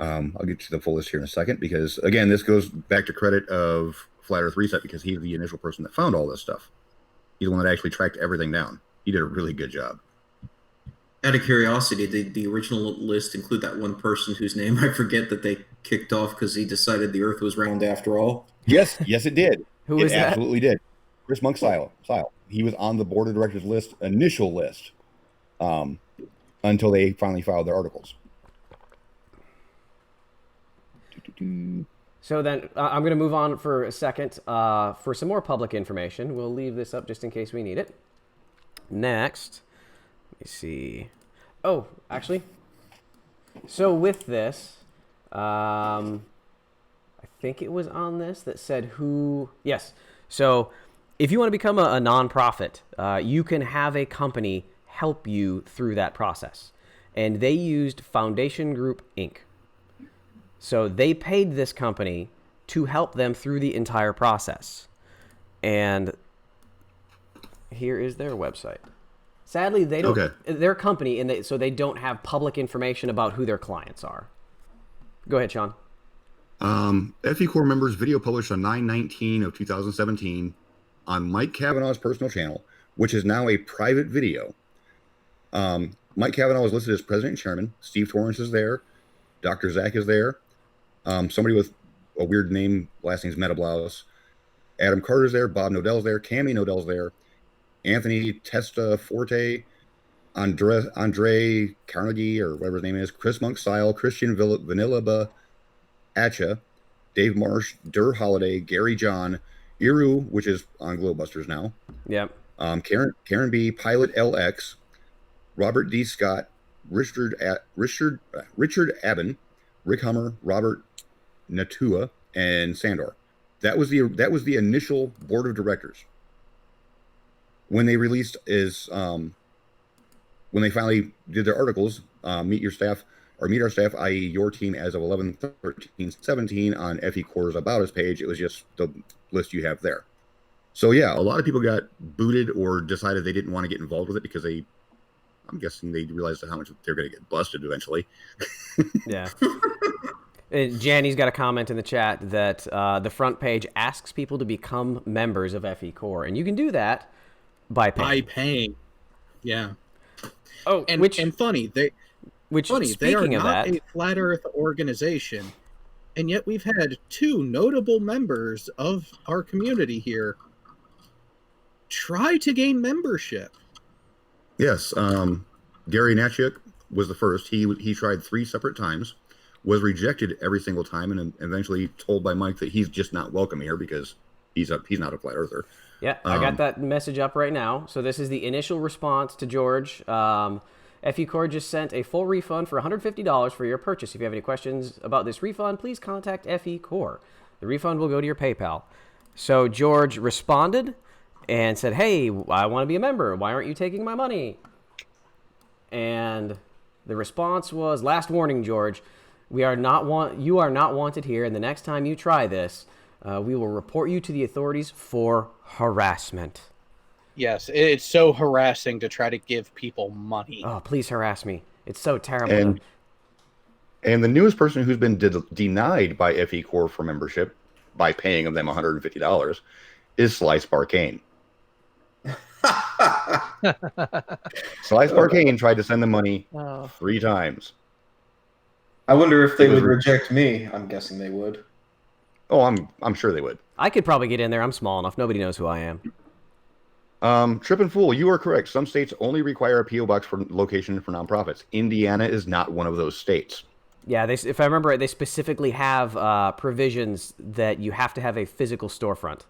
Speaker 3: I'll get to the full list here in a second, because again, this goes back to credit of Flat Earth Reset, because he's the initial person that found all this stuff. He's the one that actually tracked everything down. He did a really good job.
Speaker 5: Out of curiosity, did the original list include that one person whose name I forget that they kicked off because he decided the Earth was round after all?
Speaker 3: Yes, it did.
Speaker 2: Who was that?
Speaker 3: It absolutely did. Chris Monk-Sile. He was on the board of directors list, initial list, until they finally filed their articles.
Speaker 2: So then I'm going to move on for a second for some more public information. We'll leave this up just in case we need it. Next, let me see. Oh, actually, so with this, I think it was on this that said who. Yes. So if you want to become a nonprofit, you can have a company help you through that process. And they used Foundation Group, Inc. So they paid this company to help them through the entire process. And here is their website. Sadly, they don't. Okay. They're a company, and so they don't have public information about who their clients are. Go ahead, Sean.
Speaker 3: FECorpse members video published on 9/19/2017 on Mike Kavanaugh's personal channel, which is now a private video. Mike Kavanaugh was listed as president and chairman. Steve Torrance is there. Dr. Zach is there. Somebody with a weird name, last name's Metablaus. Adam Carter's there. Bob Nodell's there. Cammy Nodell's there. Anthony Testa Forte, Andre Carnegie, or whatever his name is, Chris Monk-Sile, Christian Vanillaba Atcha, Dave Marsh, Durr Holiday, Gary John, Iru, which is on Globusters now.
Speaker 2: Yep.
Speaker 3: Karen B, Pilot LX, Robert D. Scott, Richard Aben, Rick Hummer, Robert Natua, and Sandor. That was the initial board of directors. When they released when they finally did their articles, meet your staff or meet our staff, i.e. your team as of 11/13/17 on FECorpse About Us page, it was just the list you have there. So yeah, a lot of people got booted or decided they didn't want to get involved with it because I'm guessing they realized how much they're going to get busted eventually.
Speaker 2: Yeah. Janny's got a comment in the chat that the front page asks people to become members of FECorpse, and you can do that by paying.
Speaker 1: Yeah.
Speaker 2: Oh,
Speaker 1: and funny, they are not a flat Earth organization, and yet we've had two notable members of our community here try to gain membership.
Speaker 3: Yes, Gary Natchuk was the first. He tried 3 separate times, was rejected every single time, and eventually told by Mike that he's just not welcome here because he's not a flat earther.
Speaker 2: Yeah, I got that message up right now. So this is the initial response to George. FECorpse just sent a full refund for $150 for your purchase. If you have any questions about this refund, please contact FECorpse. The refund will go to your PayPal. So George responded and said, hey, I want to be a member. Why aren't you taking my money? And the response was, last warning, George. You are not wanted here, and the next time you try this, we will report you to the authorities for harassment.
Speaker 1: Yes, it's so harassing to try to give people money.
Speaker 2: Oh, please harass me. It's so terrible.
Speaker 3: And the newest person who's been denied by FECorpse for membership by paying them $150 is Slice Barcane. Slice Barcane tried to send them money 3 times.
Speaker 5: I wonder if they would reject me. I'm guessing they would.
Speaker 3: Oh, I'm sure they would.
Speaker 2: I could probably get in there. I'm small enough. Nobody knows who I am.
Speaker 3: Trip and Fool, you are correct. Some states only require a P.O. box for location for nonprofits. Indiana is not one of those states.
Speaker 2: Yeah, if I remember right, they specifically have provisions that you have to have a physical storefront.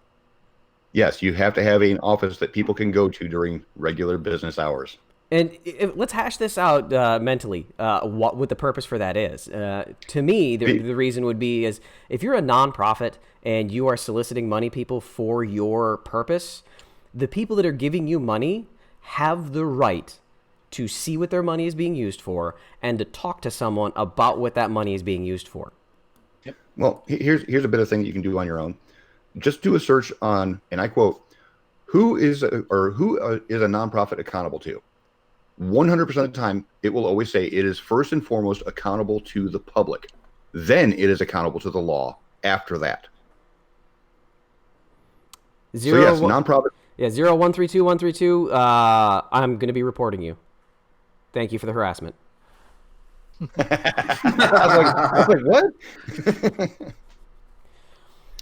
Speaker 3: Yes, you have to have an office that people can go to during regular business hours.
Speaker 2: And let's hash this out mentally, what the purpose for that is. To me, the reason would be is if you're a nonprofit and you are soliciting money people for your purpose, the people that are giving you money have the right to see what their money is being used for and to talk to someone about what that money is being used for.
Speaker 3: Yep. Well, here's a bit of thing that you can do on your own. Just do a search on, and I quote, who is a nonprofit accountable to? 100% of the time, it will always say it is first and foremost accountable to the public. Then it is accountable to the law after that. Nonprofit.
Speaker 2: Yeah, 0132132. I'm going to be reporting you. Thank you for the harassment.
Speaker 3: I was like, what?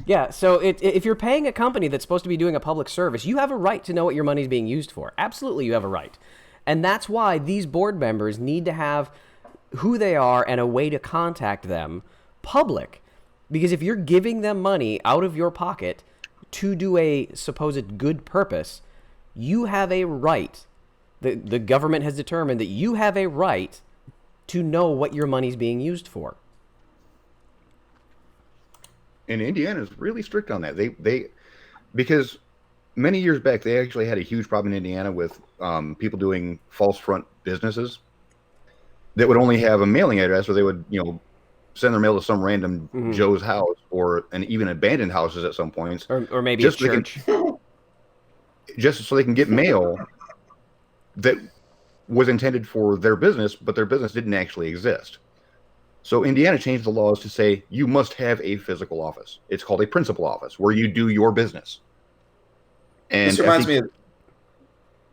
Speaker 2: Yeah, so if you're paying a company that's supposed to be doing a public service, you have a right to know what your money is being used for. Absolutely, you have a right. And that's why these board members need to have who they are and a way to contact them public. Because if you're giving them money out of your pocket to do a supposed good purpose, you have a right. The government has determined that you have a right to know what your money's being used for.
Speaker 3: And Indiana is really strict on that. They because many years back they actually had a huge problem in Indiana with people doing false front businesses that would only have a mailing address, or they would send their mail to some random Joe's house, and even abandoned houses at some points,
Speaker 2: or maybe a church,
Speaker 3: just so they can get mail that was intended for their business, but their business didn't actually exist. So Indiana changed the laws to say you must have a physical office. It's called a principal office where you do your business. And
Speaker 5: this reminds me of.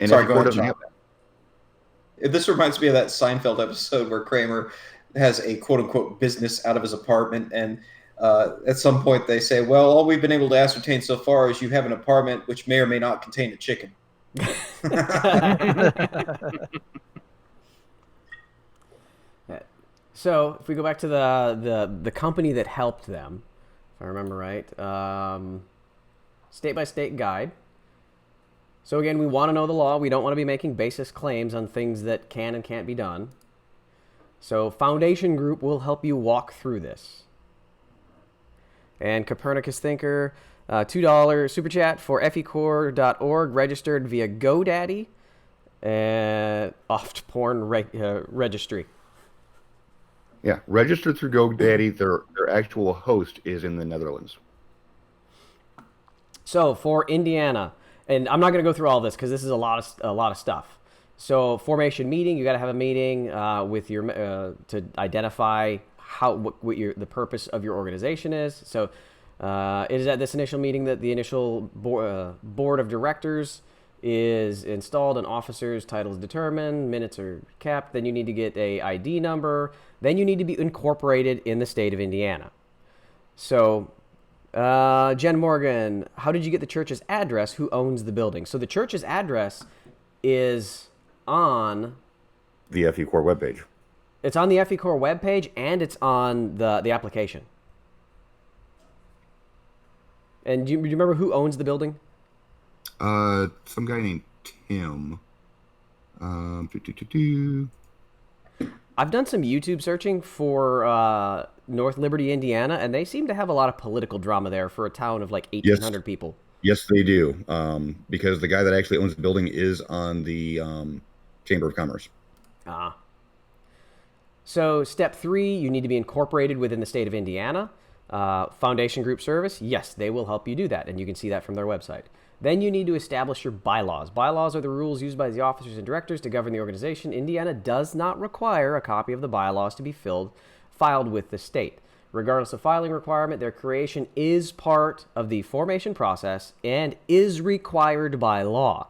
Speaker 3: Sorry, go ahead.
Speaker 5: This reminds me of that Seinfeld episode where Kramer has a quote-unquote business out of his apartment, and at some point they say, well, all we've been able to ascertain so far is you have an apartment which may or may not contain a chicken.
Speaker 2: So if we go back to the company that helped them, if I remember right, state-by-state guide. So again, we want to know the law. We don't want to be making baseless claims on things that can and can't be done. So Foundation Group will help you walk through this. And Copernicus Thinker, $2 super chat for FECorp.org, registered via GoDaddy and oft porn registry.
Speaker 3: Yeah, registered through GoDaddy. Their actual host is in the Netherlands.
Speaker 2: So for Indiana, and I'm not going to go through all this because this is a lot of stuff. So formation meeting, you got to have a meeting with your to identify what the purpose of your organization is. So it is at this initial meeting that the initial board of directors is installed and officers' titles determined, minutes are kept. Then you need to get a ID number. Then you need to be incorporated in the state of Indiana. So Jen Morgan, how did you get the church's address? Who owns the building? So the church's address is on
Speaker 3: the FECorp webpage.
Speaker 2: It's on the FECorp webpage, and it's on the application. And do you remember who owns the building?
Speaker 3: Some guy named Tim.
Speaker 2: I've done some YouTube searching for North Liberty, Indiana, and they seem to have a lot of political drama there for a town of like 1,800 people.
Speaker 3: Yes, they do. Because the guy that actually owns the building is on the Chamber of Commerce.
Speaker 2: So step 3, you need to be incorporated within the state of Indiana. Foundation group service, yes, they will help you do that, and you can see that from their website. Then you need to establish your bylaws. Bylaws are the rules used by the officers and directors to govern the organization. Indiana does not require a copy of the bylaws to be filed with the state. Regardless of filing requirement, their creation is part of the formation process and is required by law.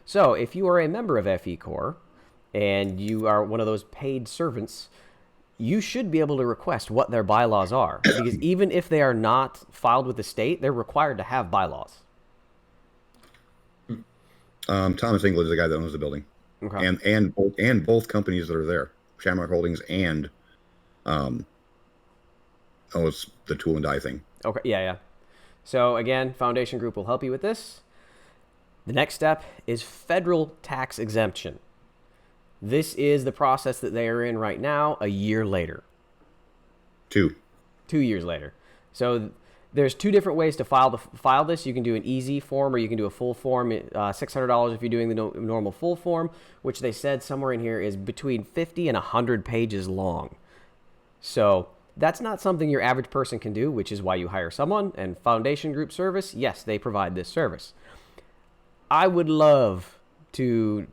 Speaker 2: So if you are a member of FECorp and you are one of those paid servants, you should be able to request what their bylaws are. Because even if they are not filed with the state, they're required to have bylaws.
Speaker 3: Thomas England is the guy that owns the building.
Speaker 2: Okay.
Speaker 3: And both companies that are there, Shamrock Holdings and it's the Tool and Die thing.
Speaker 2: Okay, yeah. So again, Foundation Group will help you with this. The next step is federal tax exemption. This is the process that they are in right now, a year later.
Speaker 3: 2
Speaker 2: years later. So there's 2 different ways to file this. You can do an easy form or you can do a full form. $600 if you're doing the normal full form, which they said somewhere in here is between 50 and 100 pages long. So that's not something your average person can do, which is why you hire someone. And Foundation Group Service, yes, they provide this service. I would love to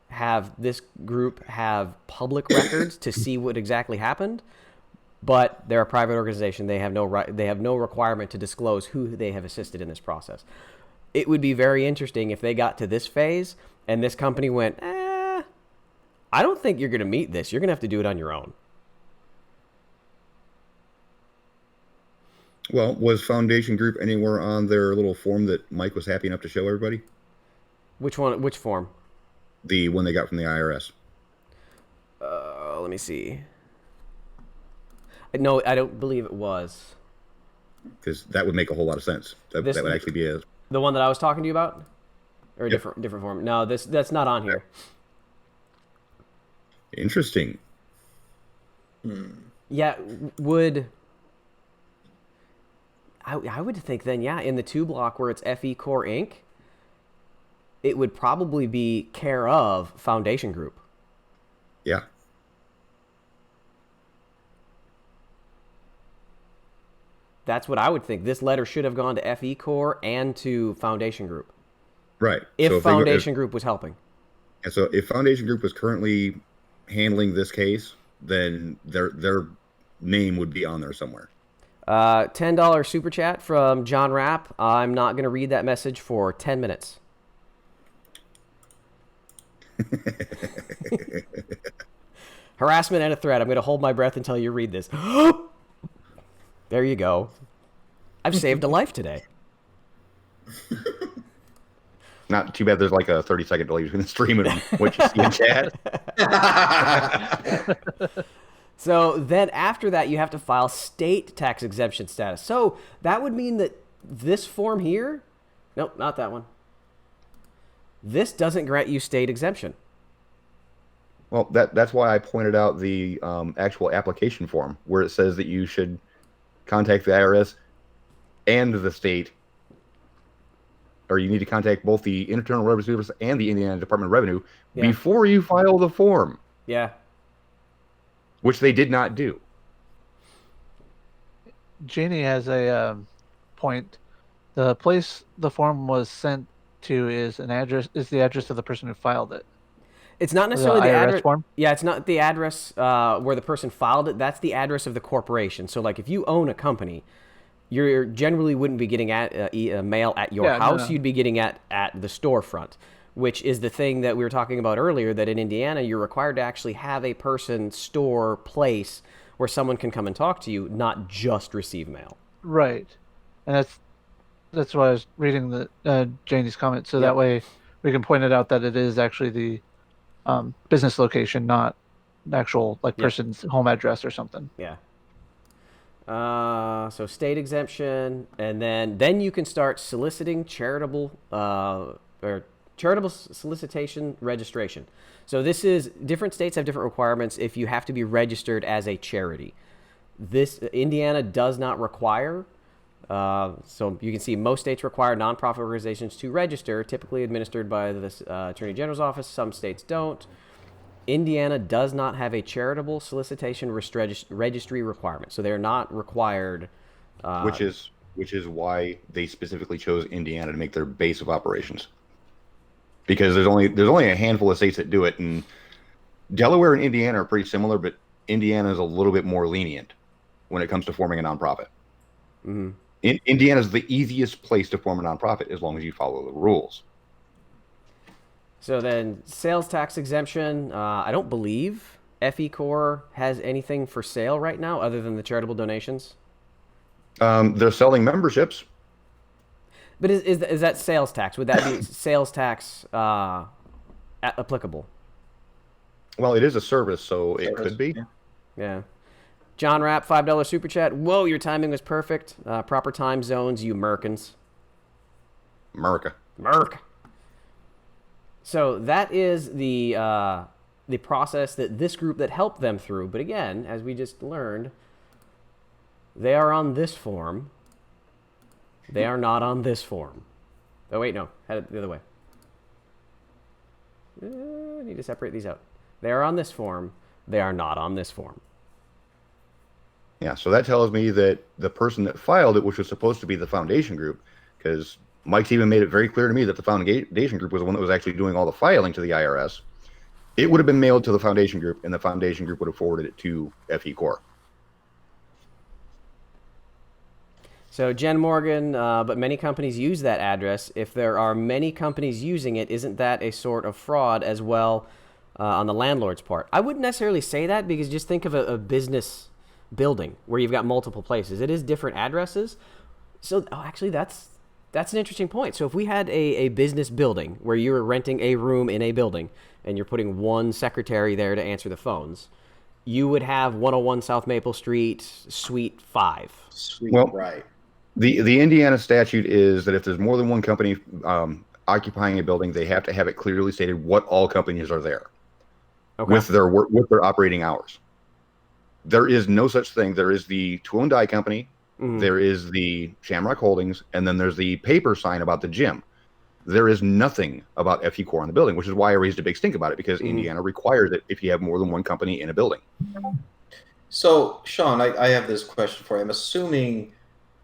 Speaker 2: have this group have public records to see what exactly happened, but they're a private organization. They have no requirement to disclose who they have assisted in this process. It would be very interesting if they got to this phase and this company went, I don't think you're going to meet this. You're going to have to do it on your own.
Speaker 3: Well, was Foundation Group anywhere on their little form that Mike was happy enough to show everybody?
Speaker 2: Which one? Which form?
Speaker 3: The one they got from the IRS.
Speaker 2: Let me see. No, I don't believe it was.
Speaker 3: Because that would make a whole lot of sense. That would actually be
Speaker 2: the one that I was talking to you about, or a
Speaker 3: Yep.
Speaker 2: different form. No, that's not on here.
Speaker 3: Interesting.
Speaker 2: Yeah, I would think then, yeah, in the 2 block where it's FECorp Inc., it would probably be care of Foundation Group.
Speaker 3: Yeah.
Speaker 2: That's what I would think. This letter should have gone to FECorp and to Foundation Group.
Speaker 3: Right.
Speaker 2: If Foundation Group was helping.
Speaker 3: And so if Foundation Group was currently handling this case, then their name would be on there somewhere.
Speaker 2: $10 super chat from John Rapp. I'm not going to read that message for 10 minutes. Harassment and a threat. I'm going to hold my breath until you read this. There you go. I've saved a life today.
Speaker 3: Not too bad there's like a 30-second delay between the stream and what you see in chat.
Speaker 2: So then after that, you have to file state tax exemption status. So that would mean that this form here, nope, not that one. This doesn't grant you state exemption.
Speaker 3: Well, that's why I pointed out the actual application form where it says that you should contact the IRS and the state, or you need to contact both the Internal Revenue Service and the Indiana Department of Revenue before you file the form.
Speaker 2: Yeah.
Speaker 3: Which they did not do.
Speaker 4: Jeannie has a point. The place the form was sent to is the address of the person who filed it.
Speaker 2: It's not necessarily the address
Speaker 4: form.
Speaker 2: Yeah, it's not the address where the person filed it. That's the address of the corporation. So, like, if you own a company, you generally wouldn't be getting mail at your house. No. You'd be getting at the storefront, which is the thing that we were talking about earlier, that in Indiana, you're required to actually have a person, store, place where someone can come and talk to you, not just receive mail.
Speaker 4: Right. And that's why I was reading the Janie's comment, so that way we can point it out that it is actually the business location, not an actual person's home address or something.
Speaker 2: Yeah. So state exemption, and then you can start soliciting charitable solicitation registration. So this is, different states have different requirements if you have to be registered as a charity. Indiana does not require. So you can see most states require nonprofit organizations to register, typically administered by the Attorney General's office. Some states don't. Indiana does not have a charitable solicitation registry requirement, so they're not required.
Speaker 3: Which is why they specifically chose Indiana to make their base of operations. Because there's only a handful of states that do it, and Delaware and Indiana are pretty similar, but Indiana is a little bit more lenient when it comes to forming a nonprofit.
Speaker 2: Mm-hmm.
Speaker 3: Indiana is the easiest place to form a nonprofit as long as you follow the rules.
Speaker 2: So then, sales tax exemption. I don't believe FECorpse has anything for sale right now other than the charitable donations.
Speaker 3: They're selling memberships.
Speaker 2: But is that sales tax? Would that be sales tax applicable?
Speaker 3: Well, it is a service, so it could be.
Speaker 2: Yeah. John Rapp, $5 super chat. Whoa, your timing was perfect. Proper time zones, you Merkins.
Speaker 3: Merc.
Speaker 2: So that is the process that this group that helped them through. But again, as we just learned, they are on this form. They are not on this form. Oh, wait, no. Had it the other way. I need to separate these out. They are on this form. They are not on this form.
Speaker 3: Yeah, so that tells me that the person that filed it, which was supposed to be the foundation group, because Mike's even made it very clear to me that the foundation group was the one that was actually doing all the filing to the IRS, it would have been mailed to the foundation group, and the foundation group would have forwarded it to FECorpse.
Speaker 2: So Jen Morgan, but many companies use that address. If there are many companies using it, isn't that a sort of fraud as well on the landlord's part? I wouldn't necessarily say that, because just think of a business building where you've got multiple places. It is different addresses. So actually, that's an interesting point. So if we had a business building where you were renting a room in a building and you're putting one secretary there to answer the phones, you would have 101 South Maple Street, Suite 5.
Speaker 5: Right.
Speaker 3: The Indiana statute is that if there's more than one company occupying a building, they have to have it clearly stated what all companies are there with their operating hours. There is no such thing. There is the Tool and Die Company, there is the Shamrock Holdings, and then there's the paper sign about the gym. There is nothing about FECorpse in the building, which is why I raised a big stink about it, because Indiana requires it if you have more than one company in a building.
Speaker 5: So, Sean, I have this question for you. I'm assuming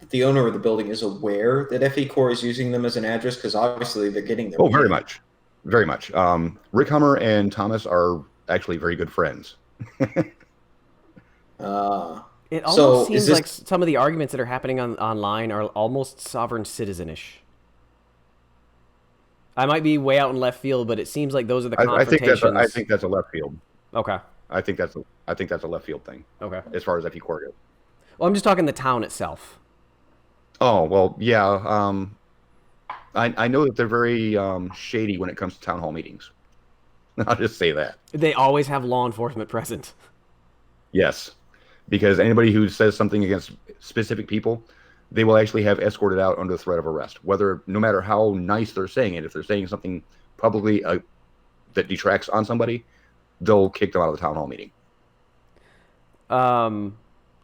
Speaker 5: that the owner of the building is aware that FECorpse is using them as an address, because obviously they're getting their
Speaker 3: very much. Very much. Rick Hummer and Thomas are actually very good friends.
Speaker 2: It almost seems like some of the arguments that are happening online are almost sovereign citizenish. I might be way out in left field, but it seems like those are the confrontations.
Speaker 3: I think that's a left field.
Speaker 2: Okay.
Speaker 3: I think that's a left field thing.
Speaker 2: Okay.
Speaker 3: As far as FECorpse goes.
Speaker 2: Well, I'm just talking the town itself.
Speaker 3: Oh, well, yeah. I know that they're very shady when it comes to town hall meetings. I'll just say that.
Speaker 2: They always have law enforcement present.
Speaker 3: Yes. Because anybody who says something against specific people, they will actually have escorted out under threat of arrest. No matter how nice they're saying it, if they're saying something publicly that detracts on somebody, they'll kick them out of the town hall meeting.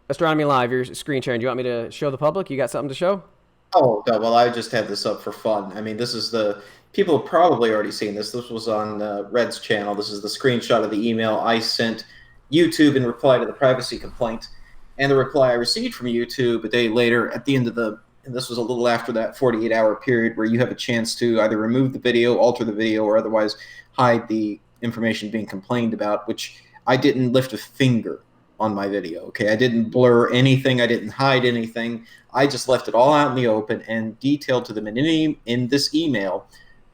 Speaker 2: Astronomy Live, you're screen sharing. Do you want me to show the public? You got something to show?
Speaker 5: Oh, no, well, I just had this up for fun. I mean, this is people have probably already seen this. This was on Red's channel. This is the screenshot of the email I sent YouTube in reply to the privacy complaint. And the reply I received from YouTube a day later at the end of and this was a little after that 48-hour period where you have a chance to either remove the video, alter the video, or otherwise hide the information being complained about, which I didn't lift a finger on my video. Okay, I didn't blur anything. I didn't hide anything. I just left it all out in the open and detailed to them in this email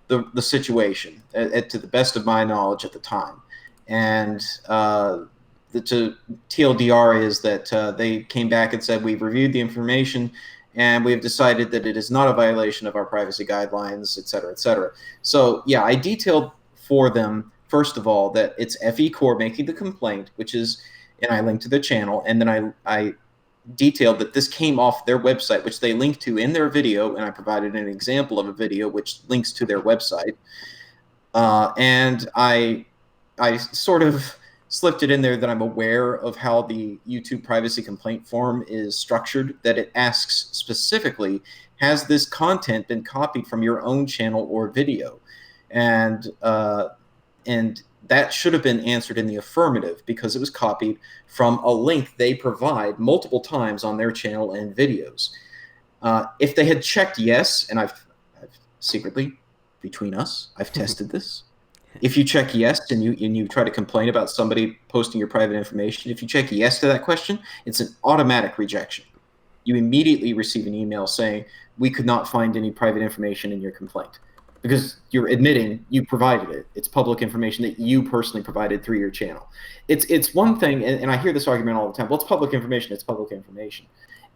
Speaker 5: the situation to the best of my knowledge at the time. And the TLDR is that they came back and said, we've reviewed the information and we have decided that it is not a violation of our privacy guidelines, et cetera, et cetera. So, yeah, I detailed for them, first of all, that it's FECorpse making the complaint, which is, and I linked to the channel, and then I detailed that this came off their website, which they linked to in their video, and I provided an example of a video which links to their website. And I sort of slipped it in there that I'm aware of how the YouTube privacy complaint form is structured, that it asks specifically, has this content been copied from your own channel or video? And that should have been answered in the affirmative because it was copied from a link they provide multiple times on their channel and videos. If they had checked yes, and I've secretly, between us, I've tested this. If you check yes and you try to complain about somebody posting your private information, if you check yes to that question, it's an automatic rejection. You immediately receive an email saying, we could not find any private information in your complaint. Because you're admitting you provided it. It's public information that you personally provided through your channel. It's one thing, and I hear this argument all the time, well, it's public information, it's public information.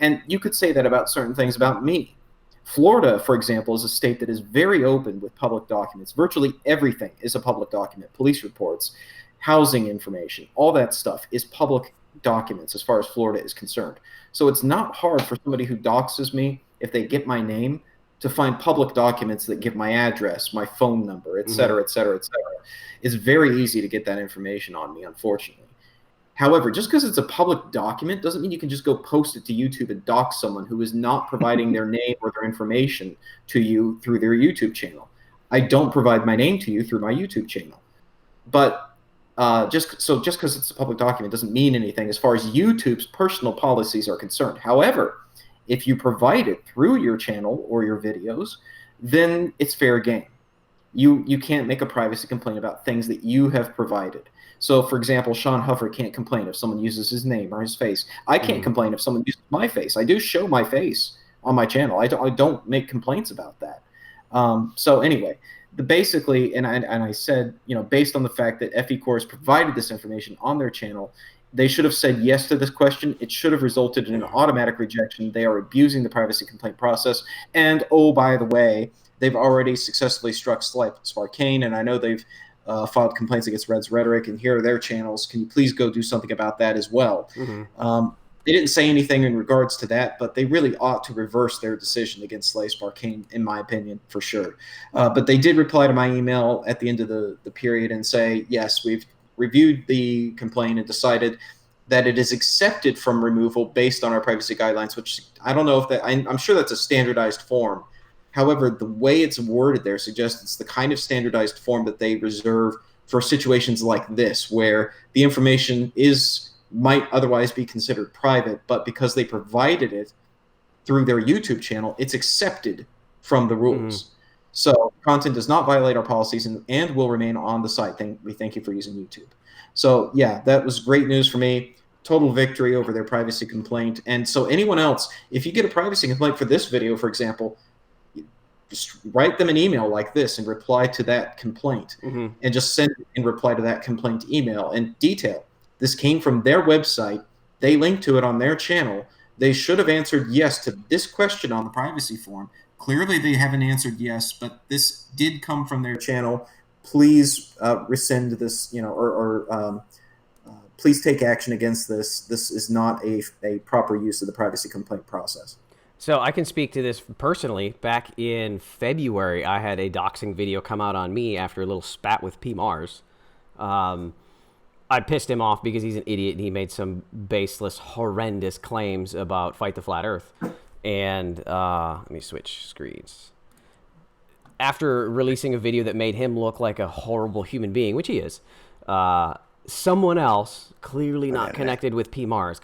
Speaker 5: And you could say that about certain things about me. Florida, for example, is a state that is very open with public documents. Virtually everything is a public document. Police reports, housing information, all that stuff is public documents as far as Florida is concerned. So it's not hard for somebody who doxes me, if they get my name, to find public documents that give my address, my phone number, et cetera, et cetera, et cetera. It's very easy to get that information on me, unfortunately. However, just because it's a public document doesn't mean you can just go post it to YouTube and dox someone who is not providing their name or their information to you through their YouTube channel. I don't provide my name to you through my YouTube channel. But just because it's a public document doesn't mean anything as far as YouTube's personal policies are concerned. However, if you provide it through your channel or your videos, then it's fair game. You can't make a privacy complaint about things that you have provided. So, for example, Sean Huffer can't complain if someone uses his name or his face. I can't complain if someone uses my face. I do show my face on my channel. I don't make complaints about that. So anyway, basically, and I said, based on the fact that FECorpse provided this information on their channel, they should have said yes to this question. It should have resulted in an automatic rejection. They are abusing the privacy complaint process. And, oh, by the way, they've already successfully struck Sparkane, and I know they've filed complaints against Red's Rhetoric, and here are their channels. Can you please go do something about that as well? They didn't say anything in regards to that, but they really ought to reverse their decision against Slay Sparkane, in my opinion, for sure. But they did reply to my email at the end of the period and say, yes, we've reviewed the complaint and decided that it is accepted from removal based on our privacy guidelines, which I don't know if that, I'm sure that's a standardized form. However, the way it's worded there suggests it's the kind of standardized form that they reserve for situations like this, where the information might otherwise be considered private, but because they provided it through their YouTube channel, it's accepted from the rules. So content does not violate our policies and will remain on the site. We thank you for using YouTube. So yeah, that was great news for me. Total victory over their privacy complaint. And so anyone else, if you get a privacy complaint for this video, for example, just write them an email like this and reply to that complaint, and just send it in reply to that complaint email and detail. This came from their website. They linked to it on their channel. They should have answered yes to this question on the privacy form. Clearly, they haven't answered yes, but this did come from their channel. Please rescind this, please take action against this. This is not a proper use of the privacy complaint process.
Speaker 2: So I can speak to this personally. Back in February, I had a doxing video come out on me after a little spat with P. Mars. I pissed him off because he's an idiot and he made some baseless, horrendous claims about Fight the Flat Earth. And let me switch screens. After releasing a video that made him look like a horrible human being, which he is, someone else, clearly not connected with PMars,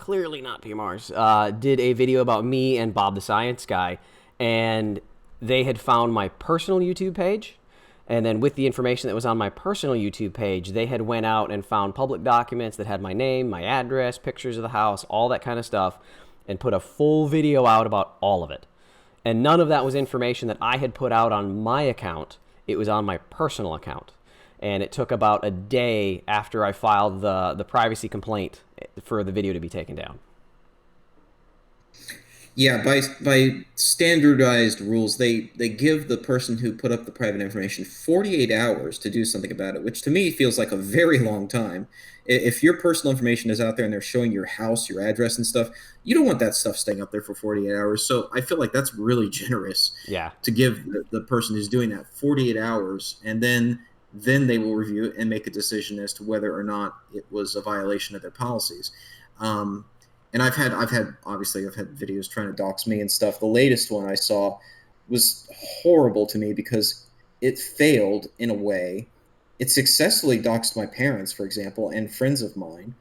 Speaker 2: did a video about me and Bob the Science Guy, and they had found my personal YouTube page, and then with the information that was on my personal YouTube page, they had went out and found public documents that had my name, my address, pictures of the house, all that kind of stuff, and put a full video out about all of it. And none of that was information that I had put out on my account. It was on my personal account. And it took about a day after I filed the privacy complaint for the video to be taken down.
Speaker 5: Yeah, by standardized rules, they give the person who put up the private information 48 hours to do something about it, which to me feels like a very long time. If your personal information is out there and they're showing your house, your address and stuff, you don't want that stuff staying up there for 48 hours. So I feel like that's really generous to give the person who's doing that 48 hours, and then they will review it and make a decision as to whether or not it was a violation of their policies. And I've had videos trying to dox me and stuff. The latest one I saw was horrible to me because it failed in a way. It successfully doxed my parents, for example, and friends of mine,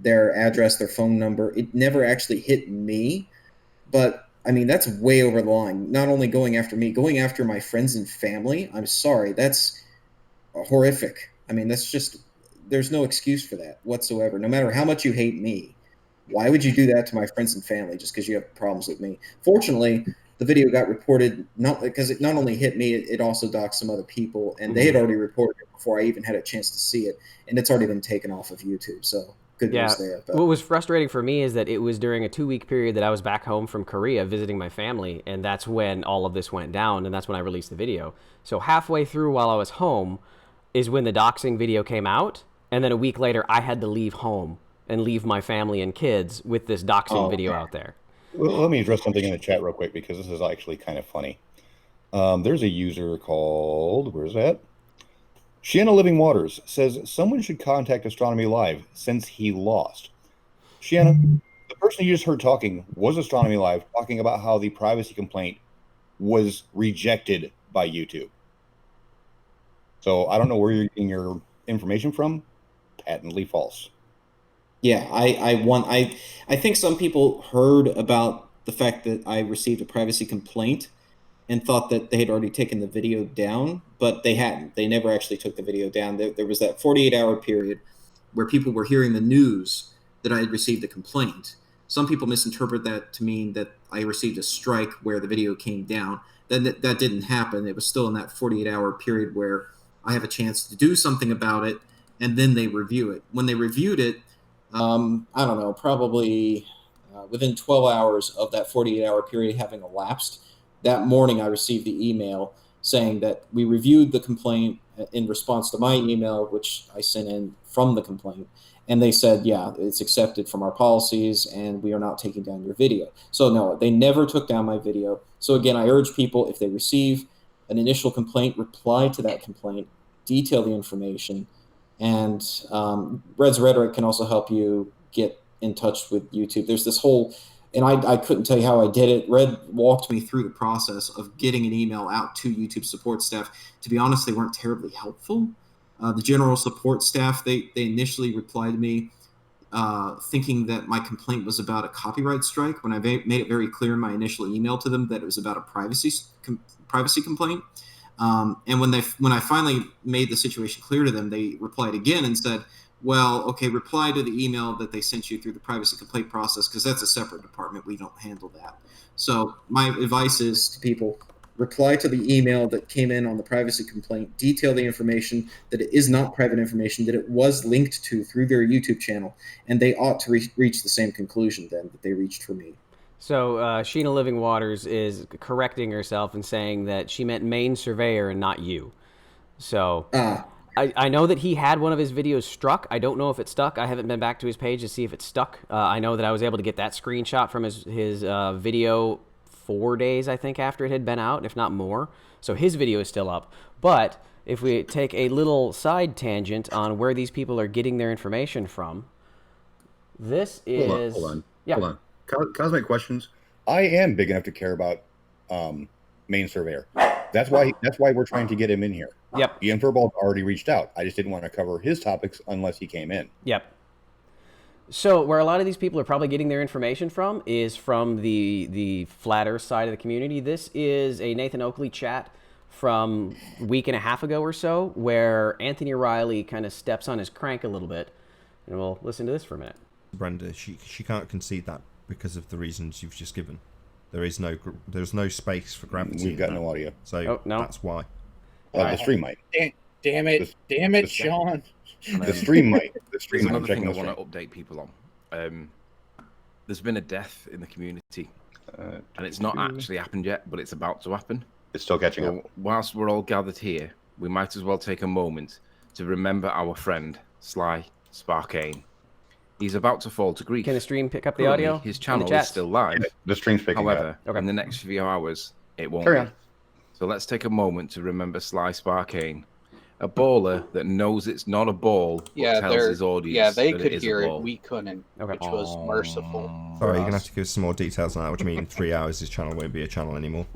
Speaker 5: their address, their phone number. It never actually hit me, but I mean, that's way over the line. Not only going after me, going after my friends and family. I'm sorry, that's horrific. I mean, that's just, there's no excuse for that whatsoever. No matter how much you hate me, why would you do that to my friends and family just because you have problems with me? Fortunately, the video got reported not because it not only hit me, it also doxed some other people, and they had already reported it before I even had a chance to see it, and it's already been taken off of YouTube. So good news there. But
Speaker 2: what was frustrating for me is that it was during a 2-week period that I was back home from Korea visiting my family, and that's when all of this went down, and that's when I released the video. So halfway through while I was home is when the doxing video came out, and then a week later I had to leave home and leave my family and kids with this doxing video out there.
Speaker 3: Well, let me address something in the chat real quick because this is actually kind of funny. There's a user called, where's that? Shanna Living Waters says someone should contact Astronomy Live since he lost. Shanna, the person you just heard talking was Astronomy Live talking about how the privacy complaint was rejected by YouTube. So I don't know where you're getting your information from. Patently false.
Speaker 5: Yeah, I think some people heard about the fact that I received a privacy complaint and thought that they had already taken the video down, but they hadn't. They never actually took the video down. There was that 48-hour period where people were hearing the news that I had received a complaint. Some people misinterpret that to mean that I received a strike where the video came down. Then that didn't happen. It was still in that 48-hour period where I have a chance to do something about it, and then they review it. When they reviewed it, I don't know, probably within 12 hours of that 48-hour period having elapsed, that morning I received the email saying that we reviewed the complaint in response to my email, which I sent in from the complaint. And they said, yeah, it's accepted from our policies and we are not taking down your video. So no, they never took down my video. So again, I urge people, if they receive an initial complaint, reply to that complaint, detail the information. And Red's Rhetoric can also help you get in touch with YouTube. There's this whole, and I couldn't tell you how I did it. Red walked me through the process of getting an email out to YouTube support staff. To be honest, they weren't terribly helpful. The general support staff, they initially replied to me thinking that my complaint was about a copyright strike when I made it very clear in my initial email to them that it was about a privacy complaint. And when I finally made the situation clear to them, they replied again and said, well, okay, reply to the email that they sent you through the privacy complaint process because that's a separate department. We don't handle that. So my advice is to people, reply to the email that came in on the privacy complaint, detail the information, that it is not private information, that it was linked to through their YouTube channel, and they ought to reach the same conclusion then that they reached for me.
Speaker 2: So Sheena Living Waters is correcting herself and saying that she meant Maine Surveyor and not you. So I know that he had one of his videos struck. I don't know if it stuck. I haven't been back to his page to see if it stuck. I know that I was able to get that screenshot from his video 4 days, I think, after it had been out, if not more. So his video is still up. But if we take a little side tangent on where these people are getting their information from, this is...
Speaker 3: Hold on.
Speaker 2: Yeah.
Speaker 3: Hold on. Cosmic Questions. I am big enough to care about main surveyor. That's why we're trying to get him in here.
Speaker 2: Yep.
Speaker 3: Ian Furball already reached out. I just didn't want to cover his topics unless he came in.
Speaker 2: Yep. So where a lot of these people are probably getting their information from is from the flat Earth side of the community. This is a Nathan Oakley chat from a week and a half ago or so, where Anthony Riley kind of steps on his crank a little bit, and we'll listen to this for a minute.
Speaker 6: Brenda, she can't concede that because of the reasons you've just given. There's no space for gravity.
Speaker 3: We've got no audio,
Speaker 2: so
Speaker 6: that's why.
Speaker 3: The stream might.
Speaker 1: Damn it, Sean.
Speaker 3: The stream might.
Speaker 7: There's another thing I want to update people on. There's been a death in the community, and it's not actually happened yet, but it's about to happen.
Speaker 3: It's still catching up.
Speaker 7: Whilst we're all gathered here, we might as well take a moment to remember our friend, Sly Sparkane. He's about to fall to grief.
Speaker 2: Can the stream pick up the audio?
Speaker 7: His channel is still live.
Speaker 3: The stream's picking
Speaker 7: However,
Speaker 3: up.
Speaker 7: in the next few hours, it won't
Speaker 3: Carry
Speaker 7: be.
Speaker 3: on.
Speaker 7: So let's take a moment to remember Sly Sparkane, a baller that knows it's not a ball, but tells his audience
Speaker 1: yeah, they
Speaker 7: that
Speaker 1: could
Speaker 7: it
Speaker 1: hear
Speaker 7: is a
Speaker 1: it.
Speaker 7: ball.
Speaker 1: We couldn't, which was merciful.
Speaker 6: Sorry, you're gonna have to give us some more details on that. What do you mean in 3 hours his channel won't be a channel anymore?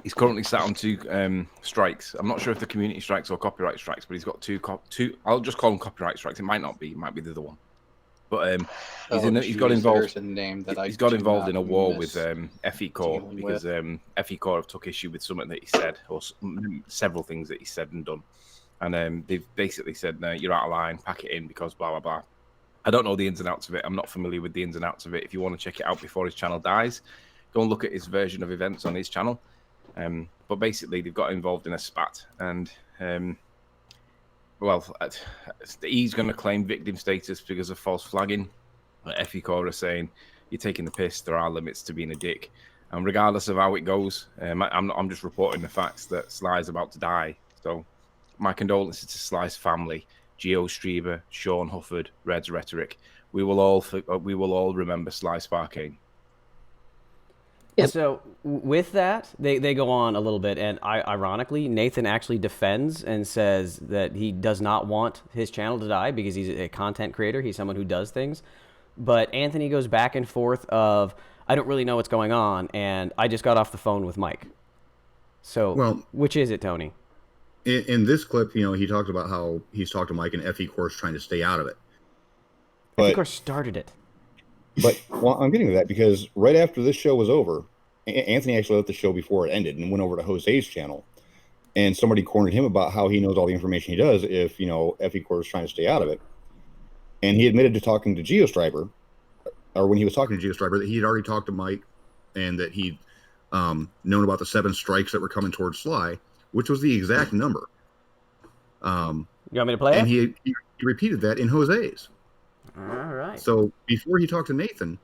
Speaker 7: He's currently sat on 2 strikes. I'm not sure if the community strikes or copyright strikes, but he's got two. I'll just call them copyright strikes. It might not be. It might be the other one. But he's got involved. He's got involved in a war with FECorpse because FECorpse have took issue with something that he said, or several things that he said and done, and they've basically said, "No, you're out of line. Pack it in because blah blah blah." I don't know the ins and outs of it. I'm not familiar with the ins and outs of it. If you want to check it out before his channel dies, go and look at his version of events on his channel. But basically, they've got involved in a spat, and he's going to claim victim status because of false flagging. FECorpse are saying you're taking the piss. There are limits to being a dick, and regardless of how it goes, I'm just reporting the facts that Sly's about to die. So, my condolences to Sly's family, Geo Strieber, Sean Hufford, Red's Rhetoric. We will all remember Sly Sparkane.
Speaker 2: Yep. So with that, they go on a little bit, and ironically, Nathan actually defends and says that he does not want his channel to die because he's a content creator. He's someone who does things. But Anthony goes back and forth of, I don't really know what's going on, and I just got off the phone with Mike. So, which is it, Tony?
Speaker 3: In this clip, he talks about how he's talked to Mike and FECorpse trying to stay out of it.
Speaker 2: FECorpse started it.
Speaker 3: But I'm getting to that because right after this show was over, Anthony actually left the show before it ended and went over to Jose's channel, and somebody cornered him about how he knows all the information he does if FECorpse is trying to stay out of it. And he admitted to talking to GeoStriber, or when he was talking to GeoStriber, that he had already talked to Mike and that he'd known about the 7 strikes that were coming towards Sly, which was the exact number.
Speaker 2: You want me to play
Speaker 3: and
Speaker 2: it?
Speaker 3: He repeated that in Jose's.
Speaker 2: All right.
Speaker 3: So before he talked to Nathan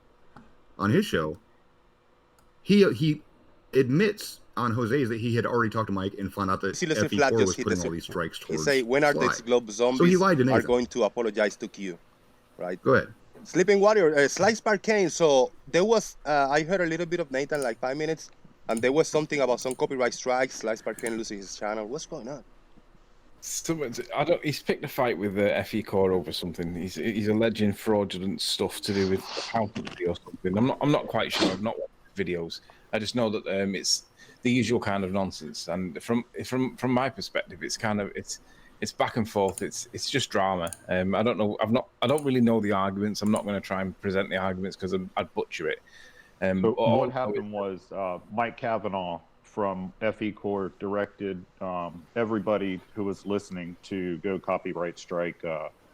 Speaker 3: on his show, he admits on Jose's that he had already talked to Mike and found out that FE4 was putting all these strikes towards
Speaker 8: He say, when are
Speaker 3: Sly.
Speaker 8: these globe zombies
Speaker 3: So he lied to Nathan.
Speaker 8: are going to apologize to Q, right?
Speaker 3: Go ahead.
Speaker 8: Sleeping Warrior, Sly Sparkane. So there was, I heard a little bit of Nathan, like 5 minutes, and there was something about some copyright strikes, Sly Sparkane losing his channel. What's going on?
Speaker 7: He's picked a fight with FECorpse over something. He's alleging fraudulent stuff to do with accountancy or something. I'm not quite sure. I've not watched videos. I just know that it's the usual kind of nonsense. And from my perspective, it's kind of it's back and forth. It's just drama. I don't know. I don't really know the arguments. I'm not going to try and present the arguments because I'd butcher it.
Speaker 9: But what happened was Mike Kavanaugh from FECorpse directed everybody who was listening to go copyright strike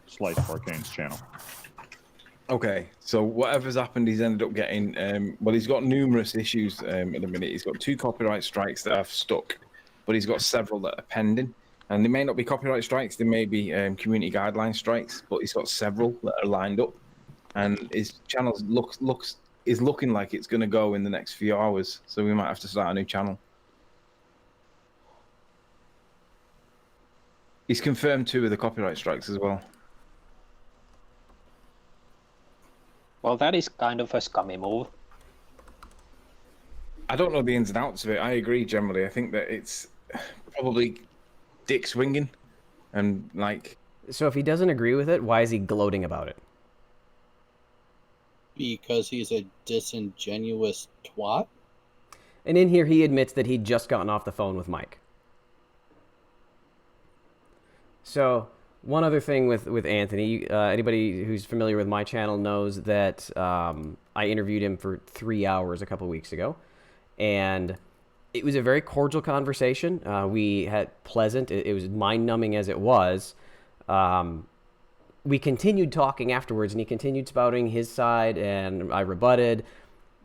Speaker 9: Sly Sparkane's channel.
Speaker 7: Okay, so whatever's happened, he's ended up getting. He's got numerous issues at the minute. He's got 2 copyright strikes that have stuck, but he's got several that are pending. And they may not be copyright strikes; they may be community guideline strikes. But he's got several that are lined up, and his channel is looking like it's going to go in the next few hours. So we might have to start a new channel. He's confirmed 2 of the copyright strikes as well.
Speaker 10: Well, that is kind of a scummy move.
Speaker 7: I don't know the ins and outs of it. I agree generally. I think that it's probably dick swinging, and like.
Speaker 2: So if he doesn't agree with it, why is he gloating about it?
Speaker 1: Because he's a disingenuous twat?
Speaker 2: And in here, he admits that he'd just gotten off the phone with Mike. So, one other thing with Anthony, anybody who's familiar with my channel knows that I interviewed him for 3 hours a couple weeks ago. And it was a very cordial conversation. We had pleasant. It was mind-numbing as it was. We continued talking afterwards, and he continued spouting his side, and I rebutted.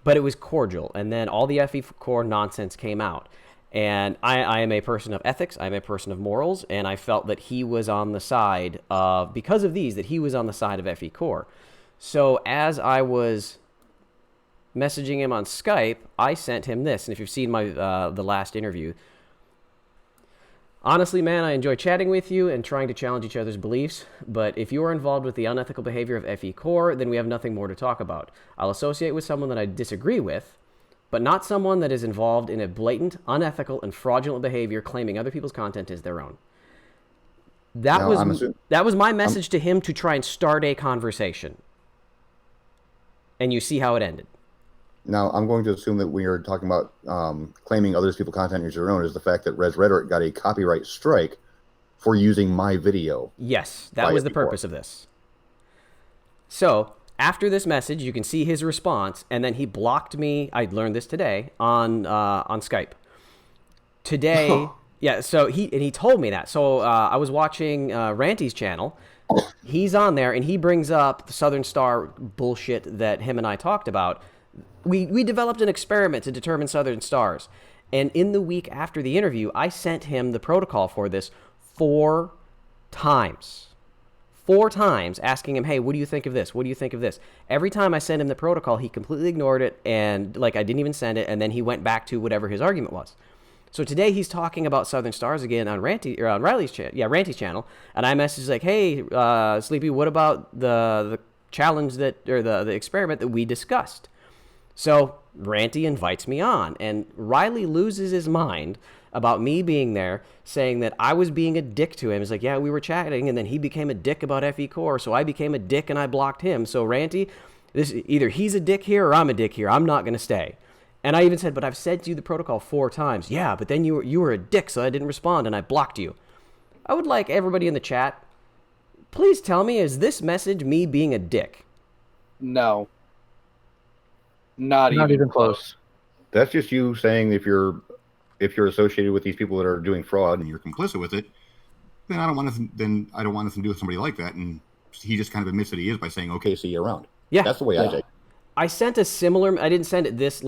Speaker 2: But it was cordial. And then all the FECorpse nonsense came out. And I am a person of ethics. I'm a person of morals. And I felt that he was on the side of, because of these, that he was on the side of FECorpse. So as I was messaging him on Skype, I sent him this. And if you've seen my the last interview, honestly, man, I enjoy chatting with you and trying to challenge each other's beliefs. But if you are involved with the unethical behavior of FECorpse, then we have nothing more to talk about. I'll associate with someone that I disagree with, but not someone that is involved in a blatant, unethical, and fraudulent behavior claiming other people's content is their own. That was my message to him to try and start a conversation. And you see how it ended.
Speaker 3: Now, I'm going to assume that we are talking about claiming other people's content as your own is the fact that Res Rhetoric got a copyright strike for using my video.
Speaker 2: Yes, that was the purpose of this. So, after this message, you can see his response, and then he blocked me. I learned this today on Skype. Today, yeah. So he told me that. So I was watching Ranty's channel. He's on there, and he brings up the Southern Star bullshit that him and I talked about. We developed an experiment to determine Southern Stars, and in the week after the interview, I sent him the protocol for this 4 times. 4 times asking him, hey, what do you think of this? What do you think of this? Every time I sent him the protocol, he completely ignored it, and like I didn't even send it, and then he went back to whatever his argument was. So today he's talking about Southern Stars again on Riley's channel, Ranty's channel, and I messaged like, hey, Sleepy, what about the challenge the experiment that we discussed? So Ranty invites me on, and Riley loses his mind about me being there, saying that I was being a dick to him. He's like, yeah, we were chatting, and then he became a dick about FECorpse, so I became a dick and I blocked him. So Ranty, either he's a dick here or I'm a dick here. I'm not going to stay. And I even said, but I've sent you the protocol 4 times. Yeah, but then you were a dick, so I didn't respond, and I blocked you. I would like everybody in the chat, please tell me, is this message me being a dick?
Speaker 1: No. Not even close.
Speaker 3: That's just you saying if you're associated with these people that are doing fraud and you're complicit with it, then I don't want nothing to do with somebody like that. And he just kind of admits that he is by saying, "Okay, see you around."
Speaker 2: Yeah,
Speaker 3: that's the way I take it.
Speaker 2: I sent a similar. I didn't send it this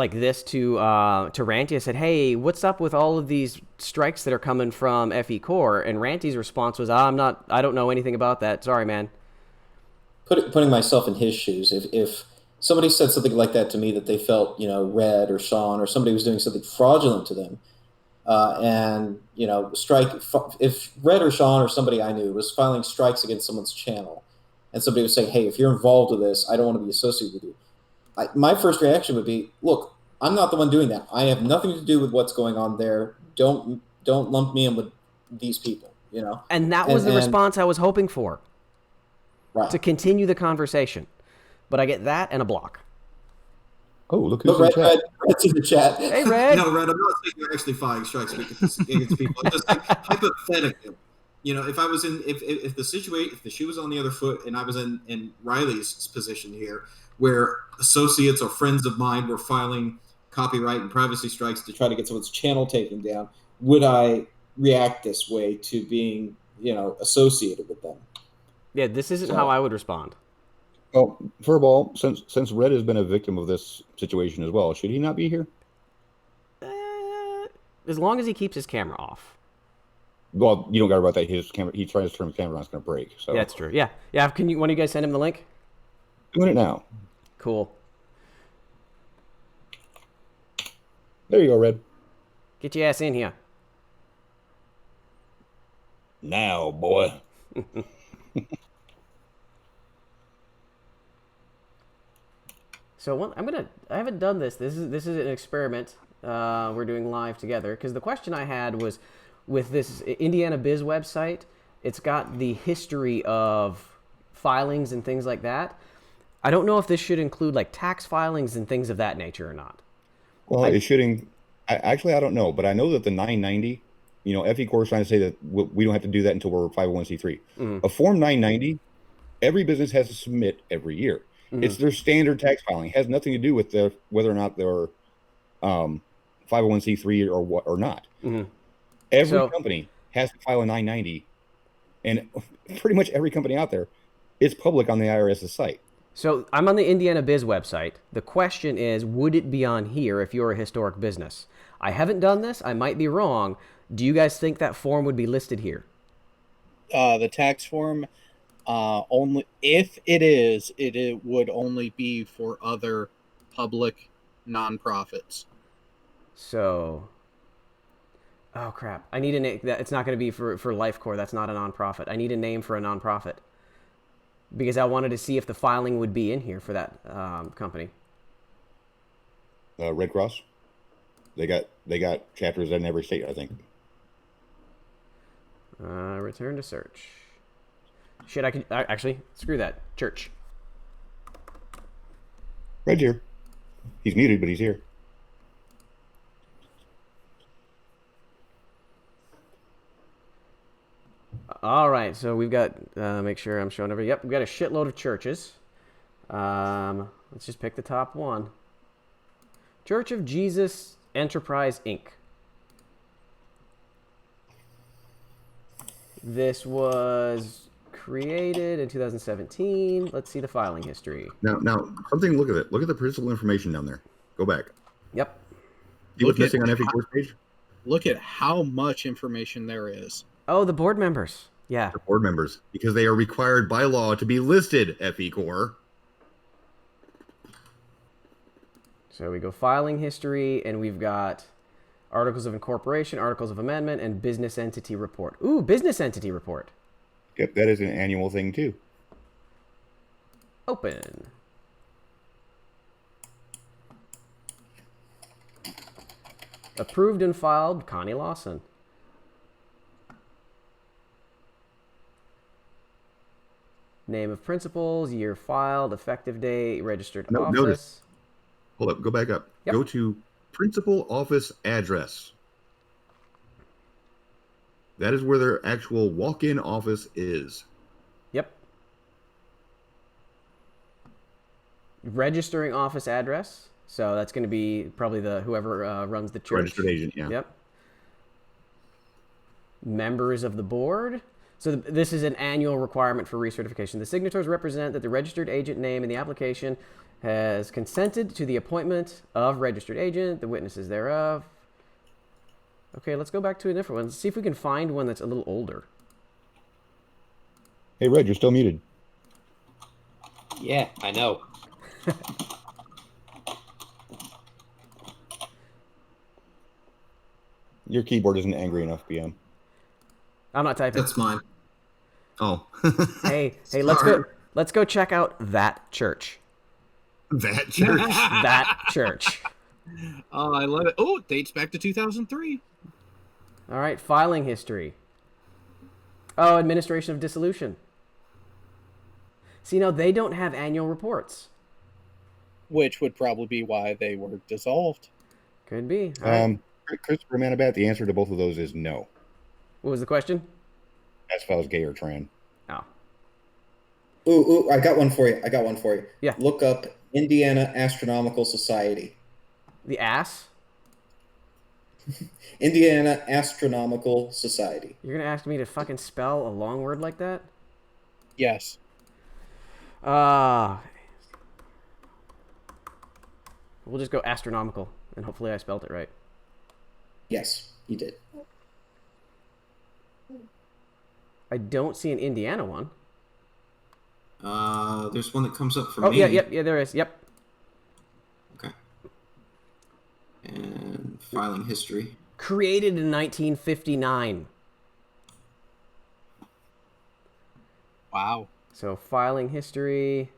Speaker 2: to Ranty. I said, "Hey, what's up with all of these strikes that are coming from FECorpse?" And Ranty's response was, I don't know anything about that. Sorry, man."
Speaker 5: Putting myself in his shoes, if somebody said something like that to me, that they felt, Red or Sean or somebody was doing something fraudulent to them, and if Red or Sean or somebody I knew was filing strikes against someone's channel, and somebody was saying, "Hey, if you're involved with this, I don't want to be associated with you," my first reaction would be, "Look, I'm not the one doing that. I have nothing to do with what's going on there. Don't lump me in with these people."
Speaker 2: And that was the response I was hoping for.
Speaker 5: Right.
Speaker 2: To continue the conversation. But I get that and a block.
Speaker 3: Oh, look who's in the chat.
Speaker 5: Red's in the chat.
Speaker 2: Hey, Red.
Speaker 11: No, Red, I'm not saying you're actually filing strikes against people. I'm just like, hypothetically, if I was if the shoe was on the other foot and I was in Riley's position here, where associates or friends of mine were filing copyright and privacy strikes to try to get someone's channel taken down, would I react this way to being, associated with them?
Speaker 2: Yeah, this isn't how I would respond.
Speaker 3: Well, Furball, since Red has been a victim of this situation as well, should he not be here?
Speaker 2: As long as he keeps his camera off.
Speaker 3: Well, you don't got to worry about that. His camera, he tries to turn his camera on, it's going to break. So
Speaker 2: yeah, that's true. Yeah. One of you guys send him the link?
Speaker 3: Doing it now.
Speaker 2: Cool.
Speaker 3: There you go, Red.
Speaker 2: Get your ass in here.
Speaker 3: Now, boy.
Speaker 2: So I haven't done this. This is an experiment we're doing live together, because the question I had was with this Indiana Biz website. It's got the history of filings and things like that. I don't know if this should include like tax filings and things of that nature or not.
Speaker 3: Well, it shouldn't. Actually, I don't know, but I know that the 990, FECorpse is trying to say that we don't have to do that until we're 501c3. A Form 990, every business has to submit every year. It's their standard tax filing. It has nothing to do with whether or not they're 501c3 or not. Every company has to file a 990, and pretty much every company out there is public on the IRS's site.
Speaker 2: So I'm on the Indiana Biz website. The question is, would it be on here if you're a historic business? I haven't done this. I might be wrong. Do you guys think that form would be listed here?
Speaker 1: The tax form, only if it would only be for other public nonprofits.
Speaker 2: So, oh crap! I need a name. It's not going to be for LifeCorps. That's not a nonprofit. I need a name for a nonprofit because I wanted to see if the filing would be in here for that company.
Speaker 3: Red Cross. They got chapters in every state, I think.
Speaker 2: Return to search. Shit, I actually screw that. Church.
Speaker 3: Red's here. He's muted, but he's here.
Speaker 2: All right, so we've got, make sure I'm showing everybody. Yep, we've got a shitload of churches. Let's just pick the top one. Church of Jesus Enterprise, Inc. This was created in 2017. Let's see the filing history.
Speaker 3: Now, something. Look at it. Look at the principal information down there. Go back.
Speaker 2: Yep.
Speaker 3: See what's missing on every course page?
Speaker 1: Look at how much information there is.
Speaker 2: Oh, the board members. Yeah.
Speaker 3: The board members, because they are required by law to be listed, FECorpse.
Speaker 2: So we go filing history, and we've got articles of incorporation, articles of amendment, and business entity report. Ooh, business entity report.
Speaker 3: Yep, that is an annual thing, too.
Speaker 2: Open. Approved and filed, Connie Lawson. Name of principals, year filed, effective date, registered office.
Speaker 3: Notice. Hold up, go back up.
Speaker 2: Yep.
Speaker 3: Go to principal office address. That is where their actual walk-in office is.
Speaker 2: Yep. Registering office address. So that's going to be probably whoever runs the church.
Speaker 3: Registered agent, yeah.
Speaker 2: Yep. Members of the board. So this is an annual requirement for recertification. The signatories represent that the registered agent name in the application has consented to the appointment of registered agent, the witnesses thereof. Okay, let's go back to a different one. Let's see if we can find one that's a little older.
Speaker 3: Hey, Red, you're still muted.
Speaker 12: Yeah, I know.
Speaker 3: Your keyboard isn't angry enough, BM.
Speaker 2: I'm not typing.
Speaker 11: That's mine. Oh.
Speaker 2: hey, let's go check out that church.
Speaker 3: That church.
Speaker 2: That church.
Speaker 1: Oh, I love it. Oh, it dates back to 2003.
Speaker 2: All right, filing history. Oh, administration of dissolution. See, now they don't have annual reports.
Speaker 1: Which would probably be why they were dissolved.
Speaker 2: Could be.
Speaker 3: Christopher Manabat, the answer to both of those is no.
Speaker 2: What was the question?
Speaker 3: That's if I was gay or trans.
Speaker 2: Oh.
Speaker 5: Ooh, I got one for you.
Speaker 2: Yeah.
Speaker 5: Look up Indiana Astronomical Society.
Speaker 2: The ass?
Speaker 5: Indiana Astronomical Society.
Speaker 2: You're going to ask me to fucking spell a long word like that?
Speaker 1: Yes.
Speaker 2: We'll just go astronomical, and hopefully I spelled it right.
Speaker 5: Yes, you did.
Speaker 2: I don't see an Indiana one.
Speaker 11: There's one that comes up for
Speaker 2: me.
Speaker 11: me.
Speaker 2: Yeah, there is. Yep.
Speaker 11: Okay. And filing history.
Speaker 2: Created in 1959.
Speaker 1: Wow.
Speaker 2: So filing history.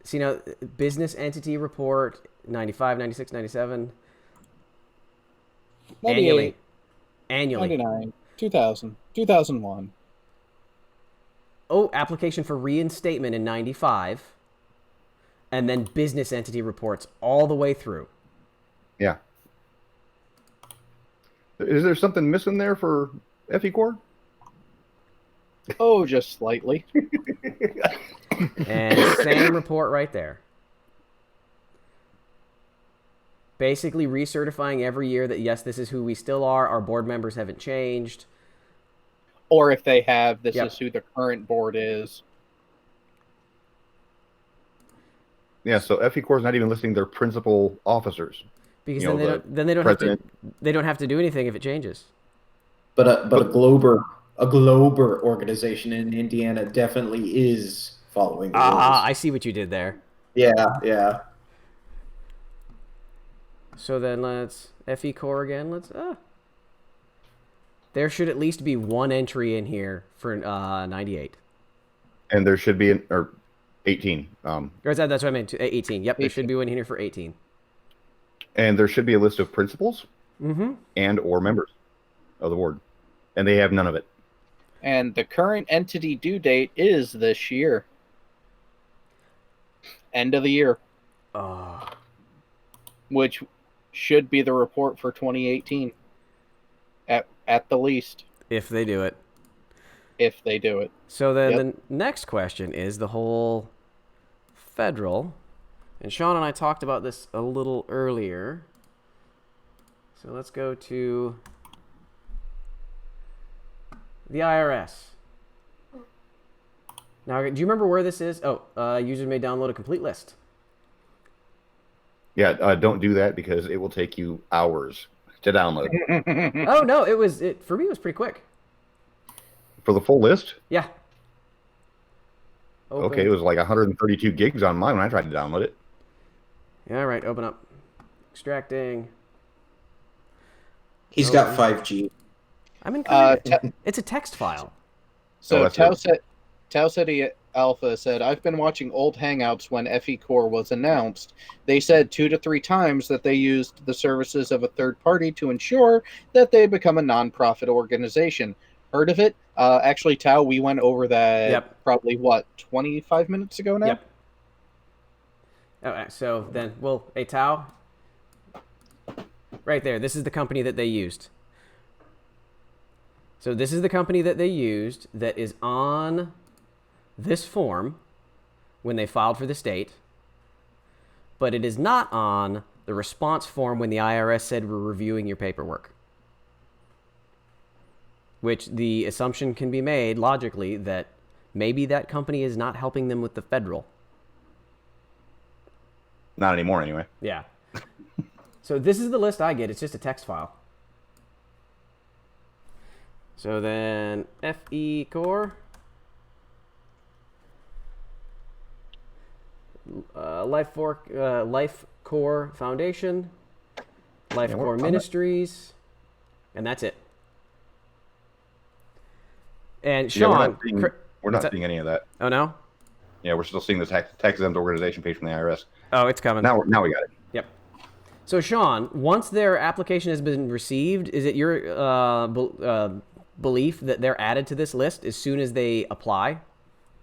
Speaker 2: See now, business entity report, 95, 96, 97.
Speaker 1: 98,
Speaker 2: Annually.
Speaker 1: 99, 2000, 2001.
Speaker 2: Oh, application for reinstatement in 95. and then business entity reports all the way through.
Speaker 3: Yeah. Is there something missing there for FECorp?
Speaker 1: Oh, just slightly.
Speaker 2: And same report right there. Basically recertifying every year that, yes, this is who we still are. Our board members haven't changed.
Speaker 1: Or if they have, this is who the current board is.
Speaker 3: Yeah, so FECorp is not even listing their principal officers.
Speaker 2: Because then they don't have to do anything if it changes.
Speaker 5: But a Glober organization in Indiana definitely is following the rules.
Speaker 2: I see what you did there.
Speaker 5: Yeah.
Speaker 2: So then let's FECorp again. There should at least be one entry in here for 98.
Speaker 3: And there should be 18.
Speaker 2: That's what I meant. 18. Yep, 18. There should be one in here for 18.
Speaker 3: And there should be a list of principals and or members of the board. And they have none of it.
Speaker 1: And the current entity due date is this year. End of the year. Which should be the report for 2018. At the least.
Speaker 2: If they do it.
Speaker 1: If they do it.
Speaker 2: So then the next question is the whole federal. And Sean and I talked about this a little earlier. So let's go to the IRS. Now, do you remember where this is? Users may download a complete list.
Speaker 3: Yeah, don't do that because it will take you hours to download.
Speaker 2: Oh no, for me it was pretty quick.
Speaker 3: For the full list?
Speaker 2: Yeah.
Speaker 3: Open. Okay, it was like 132 gigs on mine when I tried to download it.
Speaker 2: Yeah, all right, open up. Extracting.
Speaker 5: He's got 5G.
Speaker 2: I'm in. It's a text file.
Speaker 1: So Tau City Alpha said, I've been watching old Hangouts when FECorp was announced. They said 2 to 3 times that they used the services of a third party to ensure that they become a nonprofit organization. Heard of it? Actually, Tau, we went over that probably, 25 minutes ago now?
Speaker 2: Yep. Okay, so then, hey, Tau, right there, this is the company that they used. So this is the company that they used that is on this form when they filed for the state, but it is not on the response form when the IRS said we're reviewing your paperwork. Which the assumption can be made logically that maybe that company is not helping them with the federal.
Speaker 3: Not anymore, anyway.
Speaker 2: Yeah. So this is the list I get. It's just a text file. So then FECorp. LifeCorp Foundation. LifeCorp Ministries. And that's it. And Sean,
Speaker 3: we're not seeing any of that.
Speaker 2: Oh no?
Speaker 3: Yeah, we're still seeing the tax exempt organization page from the IRS.
Speaker 2: Oh, it's coming.
Speaker 3: Now we got it.
Speaker 2: Yep. So Sean, once their application has been received, is it your belief that they're added to this list as soon as they apply?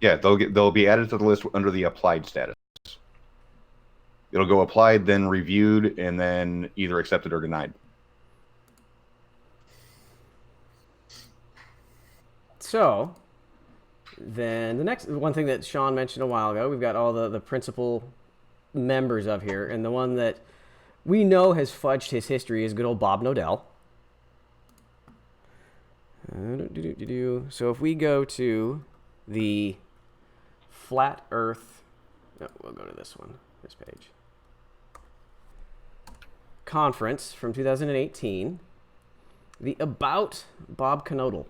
Speaker 3: Yeah, they'll be added to the list under the applied status. It'll go applied, then reviewed, and then either accepted or denied.
Speaker 2: So, then the next one thing that Sean mentioned a while ago, we've got all the principal members of here, and the one that we know has fudged his history is good old Bob Nodell. So if we go to the Flat Earth, we'll go to this page. Conference from 2018, the About Bob Knodel.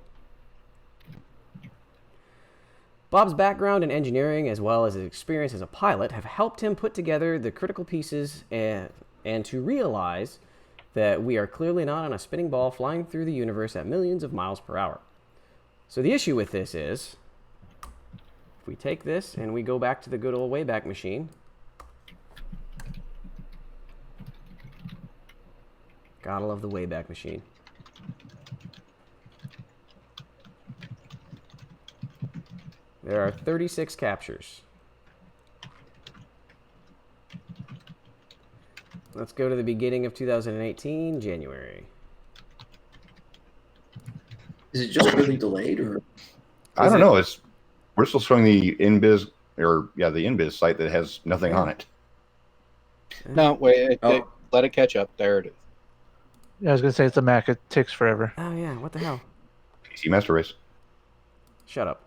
Speaker 2: Bob's background in engineering, as well as his experience as a pilot, have helped him put together the critical pieces and to realize that we are clearly not on a spinning ball flying through the universe at millions of miles per hour. So the issue with this is, if we take this and we go back to the good old Wayback Machine, gotta love the Wayback Machine. There are 36 captures. Let's go to the beginning of 2018, January.
Speaker 11: Is it just really delayed, or?
Speaker 3: I don't know. We're still showing the InBiz, the InBiz site that has nothing on it.
Speaker 1: No, wait. Let it catch up. There it is.
Speaker 4: Yeah, I was gonna say it's a Mac. It takes forever.
Speaker 2: Oh yeah, what the hell?
Speaker 3: PC Master Race.
Speaker 2: Shut up.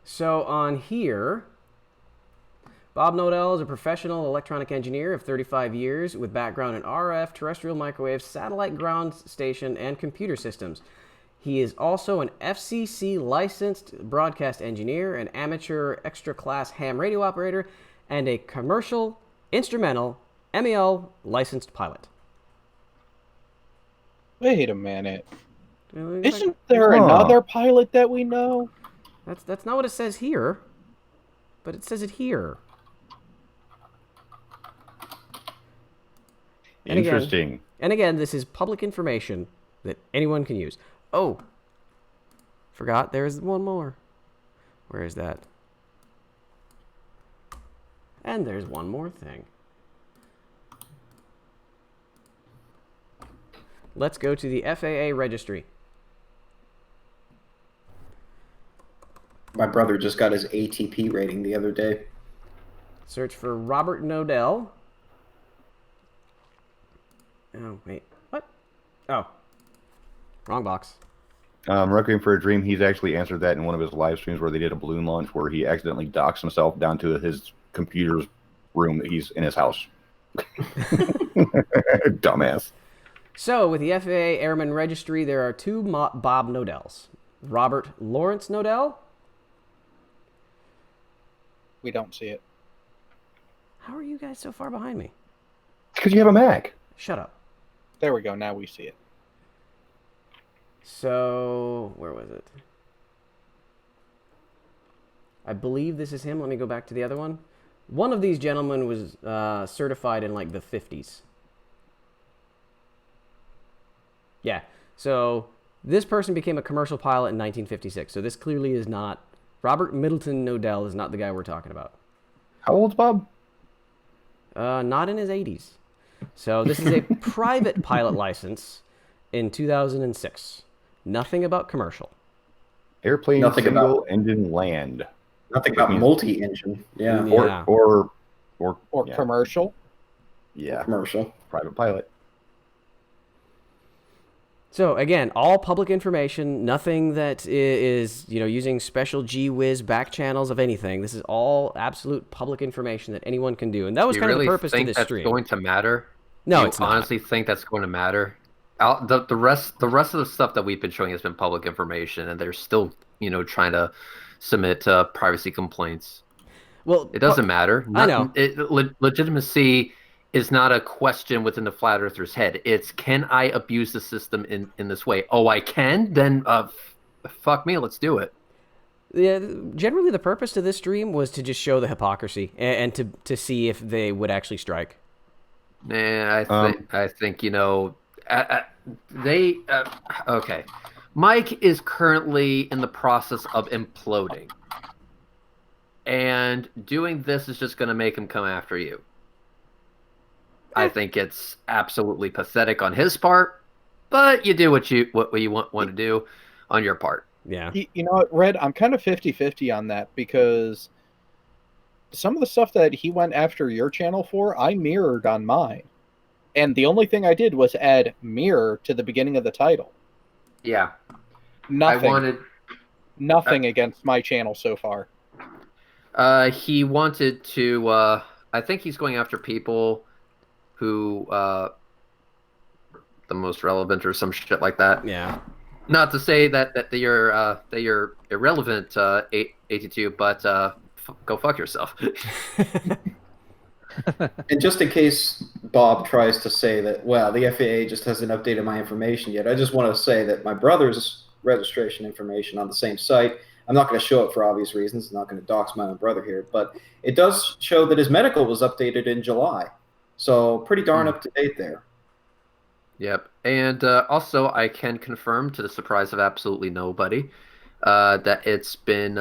Speaker 2: So on here, Bob Nodell is a professional electronic engineer of 35 years with background in RF, terrestrial microwave, satellite ground station, and computer systems. He is also an FCC licensed broadcast engineer, an amateur extra class ham radio operator, and a commercial instrumental MEL licensed pilot.
Speaker 1: Wait a minute. Isn't there another pilot that we know?
Speaker 2: That's not what it says here, but it says it here.
Speaker 3: Interesting.
Speaker 2: And again, this is public information that anyone can use. Oh, forgot there's one more. Where is that? And there's one more thing. Let's go to the FAA registry.
Speaker 5: My brother just got his ATP rating the other day.
Speaker 2: Search for Robert Nodell. Oh, wait. What? Oh. Wrong box.
Speaker 3: Requiem for a Dream, he's actually answered that in one of his live streams where they did a balloon launch where he accidentally docks himself down to his computer's room that he's in his house. Dumbass.
Speaker 2: So, with the FAA Airman Registry, there are two Bob Nodells. Robert Lawrence Nodell.
Speaker 1: We don't see it.
Speaker 2: How are you guys so far behind me?
Speaker 3: Because you have a Mac.
Speaker 2: Shut up.
Speaker 1: There we go. Now we see it.
Speaker 2: So, where was it? I believe this is him. Let me go back to the other one. One of these gentlemen was certified in like the 50s. Yeah. So, this person became a commercial pilot in 1956. So, this clearly is not... Robert Middleton Nodell is not the guy we're talking about.
Speaker 3: How old's Bob?
Speaker 2: Not in his 80s. So, this is a private pilot license in 2006. Nothing about commercial.
Speaker 3: Airplane, nothing single about engine land.
Speaker 5: Nothing about multi-engine. Yeah.
Speaker 3: Or
Speaker 1: commercial.
Speaker 3: Yeah.
Speaker 5: Commercial.
Speaker 3: Private pilot.
Speaker 2: So again, all public information, nothing that is, using special gee-whiz back channels of anything. This is all absolute public information that anyone can do. And that was kind of the purpose of this stream.
Speaker 12: That's going to matter?
Speaker 2: No, it's not.
Speaker 12: Honestly think that's going to matter? The rest of the stuff that we've been showing has been public information, and they're still, trying to submit privacy complaints.
Speaker 2: Well,
Speaker 12: it doesn't matter.
Speaker 2: I know.
Speaker 12: Legitimacy is not a question within the flat earther's head. It's, can I abuse the system in this way? Oh, I can? Then fuck me, let's do it.
Speaker 2: Yeah, generally the purpose of this stream was to just show the hypocrisy and to see if they would actually strike.
Speaker 12: I think okay. Mike is currently in the process of imploding. And doing this is just going to make him come after you. I think it's absolutely pathetic on his part, but you do what you want to do on your part.
Speaker 2: Yeah.
Speaker 1: You know what, Red? I'm kind of 50-50 on that, because some of the stuff that he went after your channel for, I mirrored on mine. And the only thing I did was add mirror to the beginning of the title.
Speaker 12: Yeah.
Speaker 1: Nothing against my channel so far.
Speaker 12: He wanted to, I think he's going after people who, the most relevant or some shit like that.
Speaker 2: Yeah.
Speaker 12: Not to say that you're irrelevant, 82, but go fuck yourself.
Speaker 5: And just in case Bob tries to say that, well, the FAA just hasn't updated my information yet, I just want to say that my brother's registration information on the same site, I'm not going to show it for obvious reasons. I'm not going to dox my own brother here, but it does show that his medical was updated in July. So pretty darn up to date there.
Speaker 12: Yep. And also, I can confirm, to the surprise of absolutely nobody, that it's been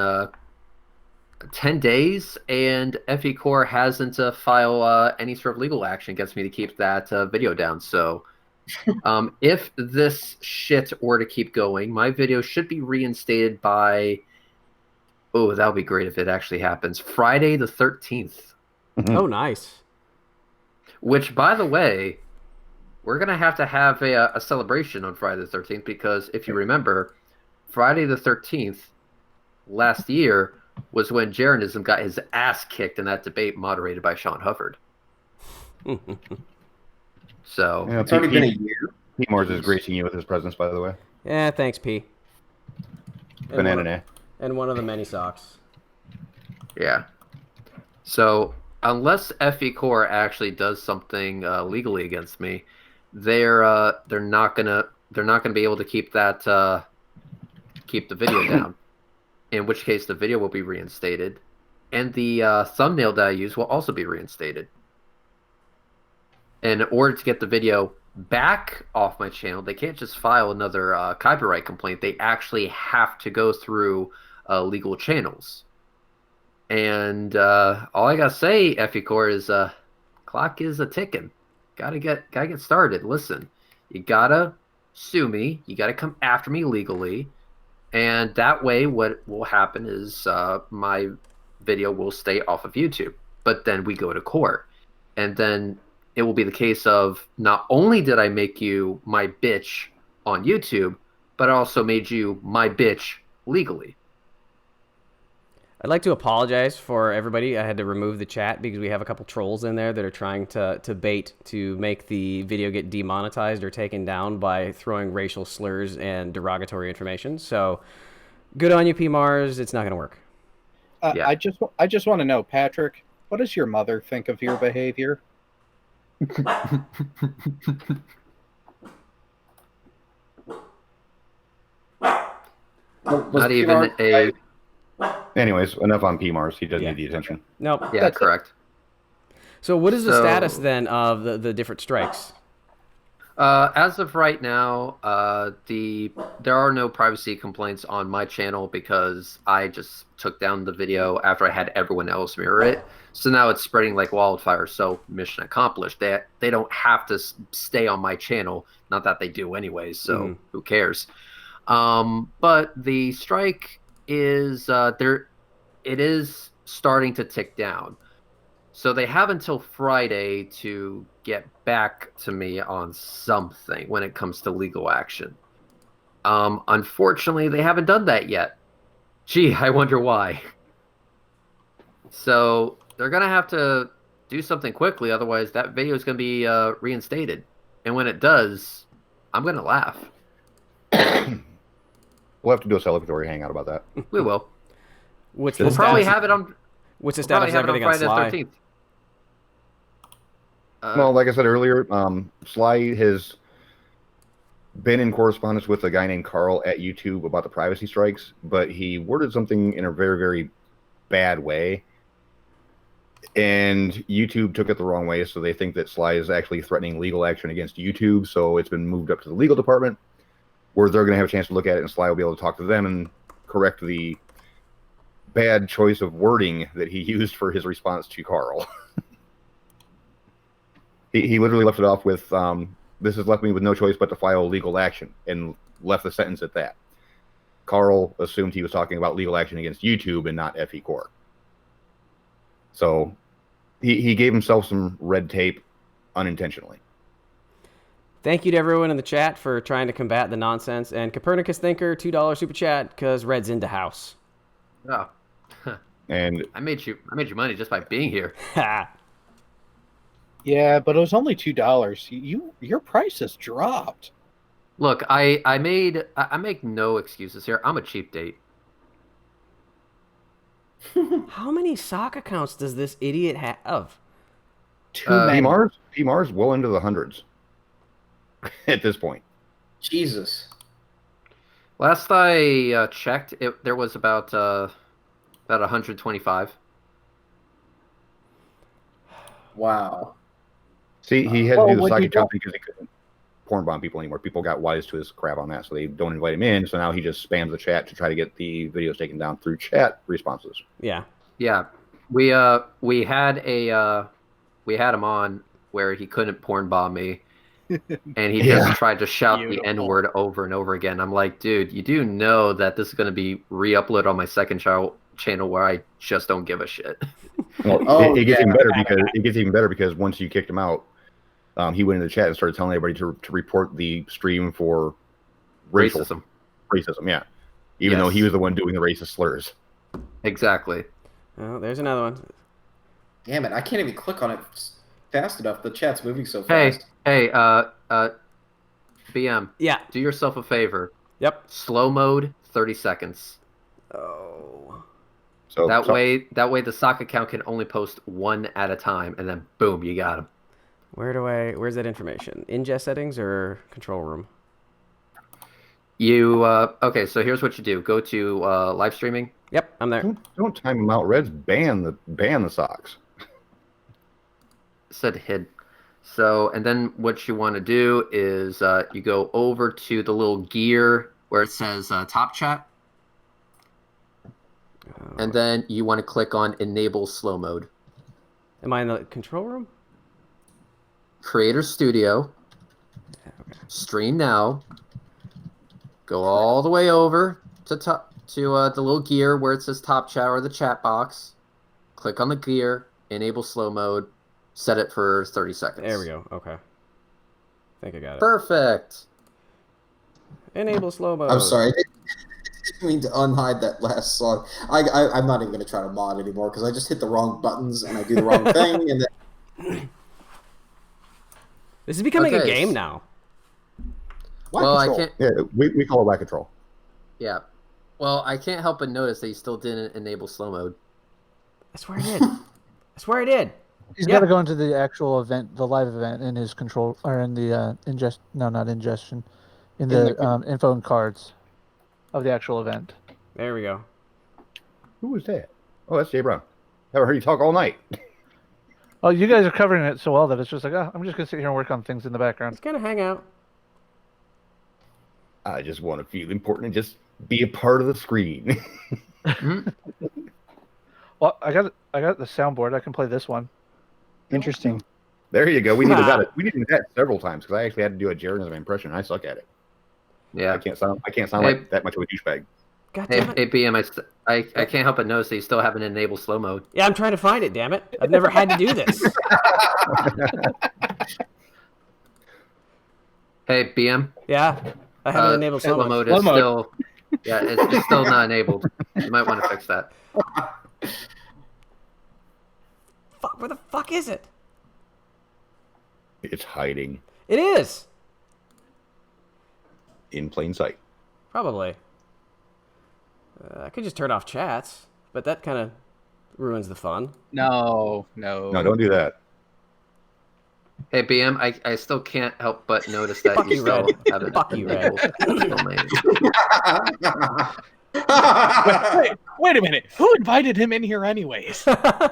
Speaker 12: 10 days, and FECorpse hasn't filed any sort of legal action against me to keep that video down. So if this shit were to keep going, my video should be reinstated by, oh, that would be great if it actually happens, Friday the 13th.
Speaker 2: Oh, nice.
Speaker 12: Which, by the way, we're going to have a celebration on Friday the 13th, because if you remember, Friday the 13th last year was when Jeranism got his ass kicked in that debate moderated by Sean Hufford. So
Speaker 5: it's already been a year.
Speaker 3: FECorpse is gracing you with his presence, by the way.
Speaker 2: Yeah, thanks, P.
Speaker 3: Banana.
Speaker 2: And one of the many socks.
Speaker 12: Yeah. So unless FECorpse actually does something legally against me, they're not gonna be able to keep the video down. In which case the video will be reinstated, and the thumbnail that I use will also be reinstated. In order to get the video back off my channel, they can't just file another copyright complaint. They actually have to go through legal channels. And all I gotta say, FECorpse, is clock is a ticking. Gotta get started. Listen, you gotta sue me. You gotta come after me legally. And that way, what will happen is my video will stay off of YouTube. But then we go to court. And then it will be the case of, not only did I make you my bitch on YouTube, but I also made you my bitch legally.
Speaker 2: I'd like to apologize for everybody. I had to remove the chat because we have a couple trolls in there that are trying to bait to make the video get demonetized or taken down by throwing racial slurs and derogatory information. So good on you, P. Mars. It's not going to work.
Speaker 1: Yeah. I just want to know, Patrick, what does your mother think of your behavior?
Speaker 12: Not even a...
Speaker 3: Anyways, enough on PMARS. He doesn't need the attention.
Speaker 2: Nope.
Speaker 12: Yeah, that's correct.
Speaker 2: So what is the status then of the different strikes?
Speaker 12: As of right now, there are no privacy complaints on my channel because I just took down the video after I had everyone else mirror it. So now it's spreading like wildfire. So mission accomplished. They don't have to stay on my channel. Not that they do anyways. So who cares? But the strike is it is starting to tick down. So they have until Friday to get back to me on something when it comes to legal action. Unfortunately, they haven't done that yet. Gee, I wonder why. So they're going to have to do something quickly, otherwise that video is going to be reinstated. And when it does, I'm going to laugh.
Speaker 3: We'll have to do a celebratory hangout about that.
Speaker 12: We will.
Speaker 2: We'll
Speaker 12: probably have it on...
Speaker 2: What's the status of everything on Sly? 13th.
Speaker 3: Well, like I said earlier, Sly has been in correspondence with a guy named Carl at YouTube about the privacy strikes, but he worded something in a very, very bad way. And YouTube took it the wrong way, so they think that Sly is actually threatening legal action against YouTube, so it's been moved up to the legal department, where they're going to have a chance to look at it, and Sly will be able to talk to them and correct the bad choice of wording that he used for his response to Carl. He literally left it off with, this has left me with no choice but to file legal action, and left the sentence at that. Carl assumed he was talking about legal action against YouTube and not FECorpse. So he gave himself some red tape unintentionally.
Speaker 2: Thank you to everyone in the chat for trying to combat the nonsense. And Copernicus Thinker, $2 super chat because Red's into house.
Speaker 12: Oh.
Speaker 3: And
Speaker 12: I made you money just by being here.
Speaker 1: Yeah, but it was only $2. Your price has dropped.
Speaker 12: Look, I make no excuses here. I'm a cheap date.
Speaker 2: How many sock accounts does this idiot have?
Speaker 3: Too many. PMARS well into the hundreds at this point.
Speaker 5: Jesus.
Speaker 12: Last I checked, there was about 125.
Speaker 5: Wow.
Speaker 3: See, he had to do the sock account because he couldn't porn bomb people anymore. People got wise to his crap on that, so they don't invite him in. So now he just spams the chat to try to get the videos taken down through chat responses.
Speaker 2: Yeah.
Speaker 12: Yeah, we had him on where he couldn't porn bomb me, and he just tried to shout the N-word over and over again. I'm like, dude, you do know that this is going to be re-uploaded on my second channel where I just don't give a shit.
Speaker 3: Well, it gets even better because once you kicked him out, he went into the chat and started telling everybody to report the stream for racism. Yeah, even though he was the one doing the racist slurs.
Speaker 12: Exactly.
Speaker 2: Oh, there's another one.
Speaker 5: Damn it! I can't even click on it fast enough. The chat's moving so fast.
Speaker 12: Hey, BM.
Speaker 2: Yeah.
Speaker 12: Do yourself a favor.
Speaker 2: Yep.
Speaker 12: Slow mode, 30 seconds.
Speaker 2: Oh.
Speaker 12: So that way the sock account can only post one at a time, and then boom, you got him.
Speaker 2: Where's that information? Ingest settings or control room?
Speaker 12: You okay? So here's what you do: go to live streaming.
Speaker 2: Yep, I'm there.
Speaker 3: Don't time them out, Reds. Ban the socks.
Speaker 12: Said hid. So, and then what you want to do is you go over to the little gear where it says top chat. And then you want to click on enable slow mode.
Speaker 2: Am I in the control room?
Speaker 12: Creator Studio. Stream now. Go all the way over to the little gear where it says top chat or the chat box. Click on the gear, enable slow mode, set it for 30 seconds.
Speaker 2: There we go. Okay. I think I got it.
Speaker 12: Perfect.
Speaker 2: Enable slow mode.
Speaker 5: I'm sorry. I didn't mean to unhide that last song. I'm not even going to try to mod anymore because I just hit the wrong buttons and I do the wrong thing. And then...
Speaker 2: This is becoming a game now.
Speaker 3: Well, I can't. Yeah, we call it whack control.
Speaker 12: Yeah. Well, I can't help but notice that you still didn't enable slow mode.
Speaker 2: I swear I did. I swear I did.
Speaker 4: He's got to go into the actual event, the live event, in his control, or in the not ingestion, in the info and cards of the actual event.
Speaker 2: There we go.
Speaker 3: Who was that? Oh, that's Jay Brown. Haven't heard you talk all night.
Speaker 4: Oh, you guys are covering it so well that it's just like, I'm just gonna sit here and work on things in the background.
Speaker 2: It's gonna hang out.
Speaker 3: I just want to feel important and just be a part of the screen.
Speaker 4: Well, I got the soundboard. I can play this one.
Speaker 13: Interesting.
Speaker 3: There you go. We needed that. We needed that several times because I actually had to do a Jared impression. I suck at it.
Speaker 12: Yeah,
Speaker 3: I can't sound like that much of a douchebag.
Speaker 12: Hey, BM, I can't help but notice that you still haven't enabled slow mode.
Speaker 2: Yeah, I'm trying to find it. Damn it! I've never had to do this.
Speaker 12: Hey, BM.
Speaker 2: Yeah, I haven't enabled slow mode.
Speaker 12: Slow mode is still, yeah, it's still not enabled. You might want to fix that.
Speaker 2: Fuck, where the fuck is it?
Speaker 3: It's hiding.
Speaker 2: It is.
Speaker 3: In plain sight.
Speaker 2: Probably. I could just turn off chats, but that kind of ruins the fun.
Speaker 1: No,
Speaker 3: don't do that.
Speaker 12: Hey, BM, I still can't help but notice that you still haven't enabled.
Speaker 1: Wait a minute. Who invited him in here anyways?
Speaker 5: I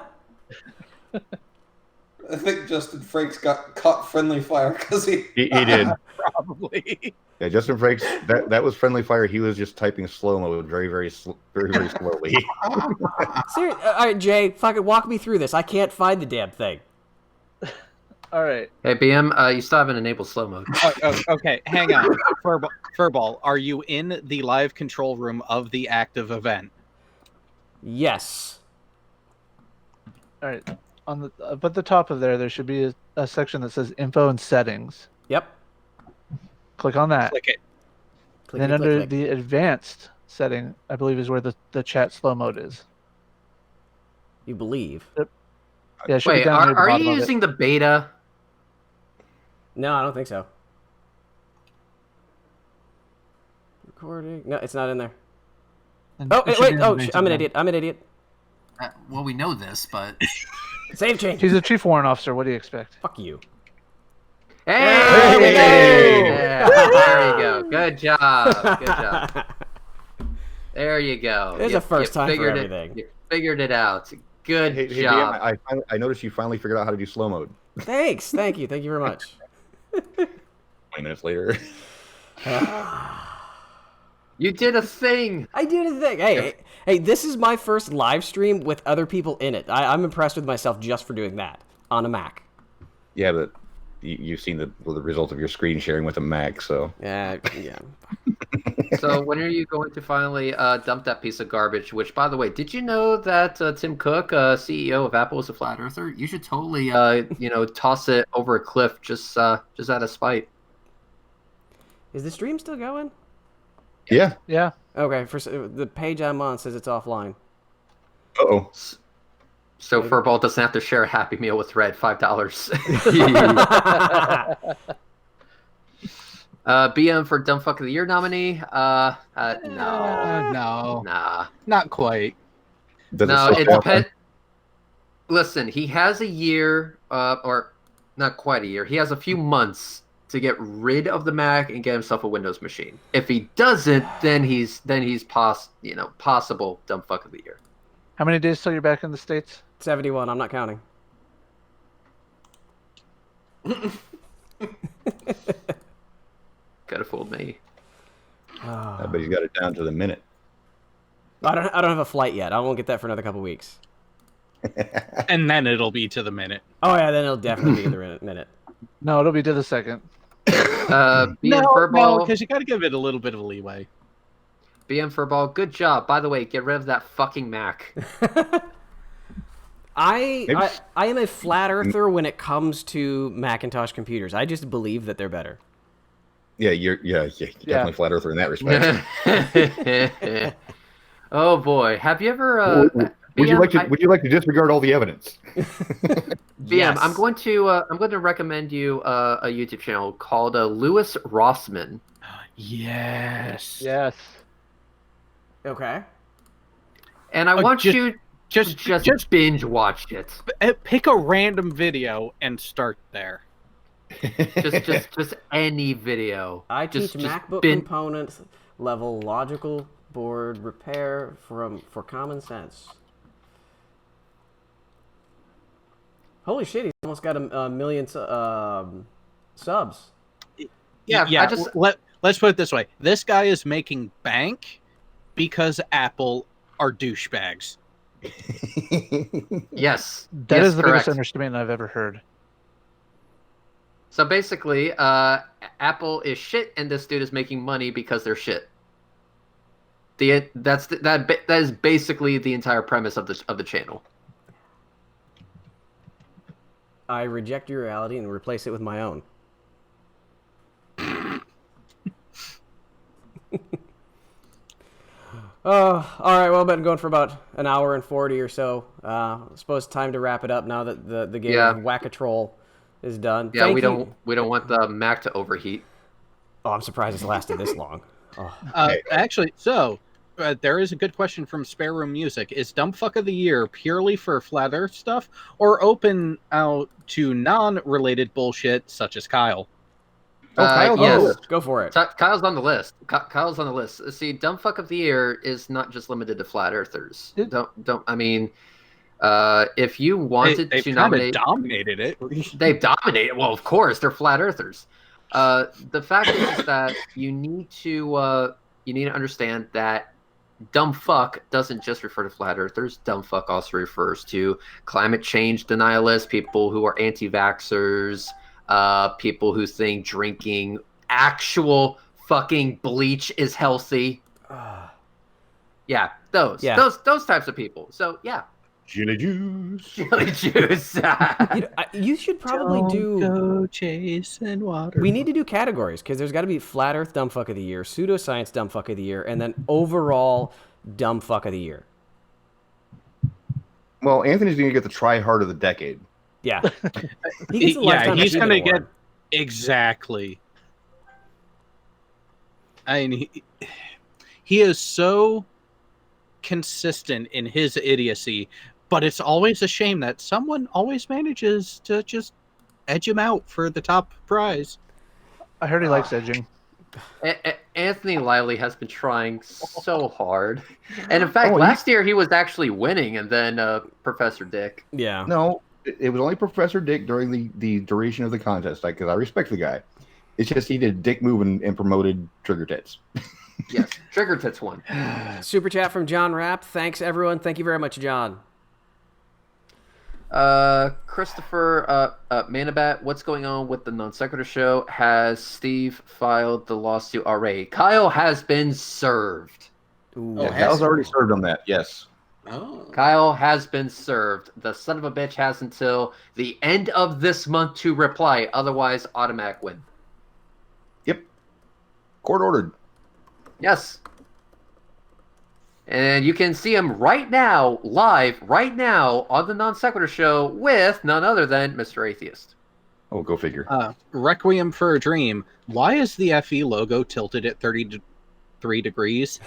Speaker 5: think Justin Frakes got caught friendly fire because he
Speaker 3: did.
Speaker 1: Probably.
Speaker 3: Yeah, Justin Frakes, that was friendly fire. He was just typing slow mode very slowly.
Speaker 2: Seriously? All right, Jay, fucking walk me through this. I can't find the damn thing.
Speaker 4: All right.
Speaker 12: Hey, BM, you still haven't enabled slow mode.
Speaker 1: Okay, hang on. Furball, are you in the live control room of the active event?
Speaker 2: Yes.
Speaker 4: All right. On the but the top of there should be a section that says info and settings.
Speaker 2: Yep.
Speaker 4: Click on that.
Speaker 1: Click it.
Speaker 4: And then under the advanced setting, I believe is where the chat slow mode is.
Speaker 2: You believe?
Speaker 4: Yep. Yeah.
Speaker 12: Wait, are you using the beta?
Speaker 2: No, I don't think so. Recording? No, it's not in there. Oh, wait! Oh, I'm an idiot. I'm an idiot.
Speaker 12: Well, we know this, but
Speaker 2: save change.
Speaker 4: He's a chief warrant officer. What do you expect?
Speaker 2: Fuck you.
Speaker 12: Hey! Yeah, there you go. Good job. Good job. There you go.
Speaker 2: There's a first time for everything.
Speaker 12: You figured it out. Good
Speaker 3: Hey,
Speaker 12: job.
Speaker 3: I noticed you finally figured out how to do slow mode.
Speaker 2: Thanks. Thank you. Thank you very much.
Speaker 3: 20 minutes later.
Speaker 12: You did a thing.
Speaker 2: I did a thing. Hey, Hey, this is my first live stream with other people in it. I'm impressed with myself just for doing that on a Mac.
Speaker 3: Yeah, but you've seen the result of your screen sharing with a Mac, so.
Speaker 2: Yeah.
Speaker 12: So when are you going to finally dump that piece of garbage? Which, by the way, did you know that Tim Cook, CEO of Apple, is a flat earther? You should totally, toss it over a cliff just out of spite.
Speaker 2: Is the stream still going?
Speaker 3: Yeah.
Speaker 4: Yeah.
Speaker 2: Okay. The page I'm on says it's offline.
Speaker 3: Uh-oh.
Speaker 12: So Furball doesn't have to share a Happy Meal with Red, $5. BM for Dumb Fuck of the Year nominee? No.
Speaker 1: Nah. Not quite.
Speaker 12: It depends. Listen, he has a year, or not quite a year. He has a few months to get rid of the Mac and get himself a Windows machine. If he doesn't, then he's possible Dumb Fuck of the Year.
Speaker 4: How many days till you're back in the States?
Speaker 2: 71. I'm not counting.
Speaker 12: Could have fooled me.
Speaker 3: I bet he's got it down to the minute.
Speaker 2: I don't have a flight yet. I won't get that for another couple weeks.
Speaker 1: And then it'll be to the minute.
Speaker 2: Oh yeah, then it'll definitely be to the minute.
Speaker 4: No, it'll be to the second.
Speaker 12: BM
Speaker 1: No,
Speaker 12: Furball,
Speaker 1: because you got to give it a little bit of leeway.
Speaker 12: BM Furball, good job. By the way, get rid of that fucking Mac.
Speaker 2: I am a flat earther when it comes to Macintosh computers. I just believe that they're better.
Speaker 3: Yeah, you're definitely flat earther in that respect.
Speaker 12: Oh boy, have you ever?
Speaker 3: Would you like to disregard all the evidence?
Speaker 12: BM,
Speaker 2: Yes.
Speaker 12: I'm going to recommend you a YouTube channel called Louis Rossman.
Speaker 1: Yes.
Speaker 4: Yes.
Speaker 2: Okay.
Speaker 12: And I want you to just binge watch it.
Speaker 1: Pick a random video and start there.
Speaker 12: just any video.
Speaker 2: I teach MacBook components level logical board repair for common sense. Holy shit! He's almost got a million subs.
Speaker 1: Yeah. Let's put it this way: this guy is making bank because Apple are douchebags.
Speaker 12: Yes,
Speaker 4: that is the
Speaker 12: correct.
Speaker 4: biggest understatement I've ever heard.
Speaker 12: So basically, Apple is shit, and this dude is making money because they're shit. That is basically the entire premise of the channel.
Speaker 2: I reject your reality and replace it with my own. All right. Well, I've been going for about an hour and 40 or so. I suppose time to wrap it up now that the game of Whack-A-Troll is done.
Speaker 12: Yeah, we don't want the Mac to overheat.
Speaker 2: Oh, I'm surprised it's lasted this long. Oh.
Speaker 1: Actually, there is a good question from Spare Room Music. Is Dumb Fuck of the Year purely for Flat Earth stuff or open out to non-related bullshit such as Kyle?
Speaker 12: Yes.
Speaker 2: Go for it.
Speaker 12: Kyle's on the list. Kyle's on the list. See, Dumb Fuck of the Year is not just limited to Flat Earthers. If you wanted to nominate...
Speaker 1: They've dominated it.
Speaker 12: They've dominated. Well, of course, they're Flat Earthers. The fact is that you need to understand that dumb fuck doesn't just refer to flat earthers. Dumb fuck also refers to climate change denialists, people who are anti-vaxxers, people who think drinking actual fucking bleach is healthy. Yeah, those types of people. So yeah.
Speaker 3: Chili juice.
Speaker 12: Chili juice.
Speaker 2: You should probably
Speaker 1: go chasing water.
Speaker 2: We need to do categories because there's got to be flat Earth dumb fuck of the year, pseudoscience dumb fuck of the year, and then overall dumb fuck of the year.
Speaker 3: Well, Anthony's going to get the try hard of the decade.
Speaker 2: Yeah,
Speaker 1: he's going to get exactly. I mean, he is so consistent in his idiocy. But it's always a shame that someone always manages to just edge him out for the top prize.
Speaker 4: I heard he likes edging.
Speaker 12: Anthony Lively has been trying so hard. And in fact, last year he was actually winning, and then Professor Dick.
Speaker 2: Yeah.
Speaker 3: No, it was only Professor Dick during the duration of the contest, because I respect the guy. It's just he did dick move and promoted Trigger Tits.
Speaker 12: Yes, Trigger Tits won.
Speaker 2: Super chat from John Rapp. Thanks, everyone. Thank you very much, John.
Speaker 12: Christopher Manabat, what's going on with the Non Sequitur show? Has Steve filed the lawsuit already? Kyle has been served.
Speaker 2: Ooh.
Speaker 3: Yeah, Kyle's already served on that. Yes.
Speaker 11: Oh.
Speaker 12: Kyle has been served. The son of a bitch has until the end of this month to reply. Otherwise, automatic win.
Speaker 3: Yep. Court ordered.
Speaker 12: Yes. And you can see him right now, live, right now, on the Non Sequitur show with none other than Mr. Atheist.
Speaker 3: Oh, go figure.
Speaker 1: Requiem for a Dream. Why is the FE logo tilted at 33 degrees?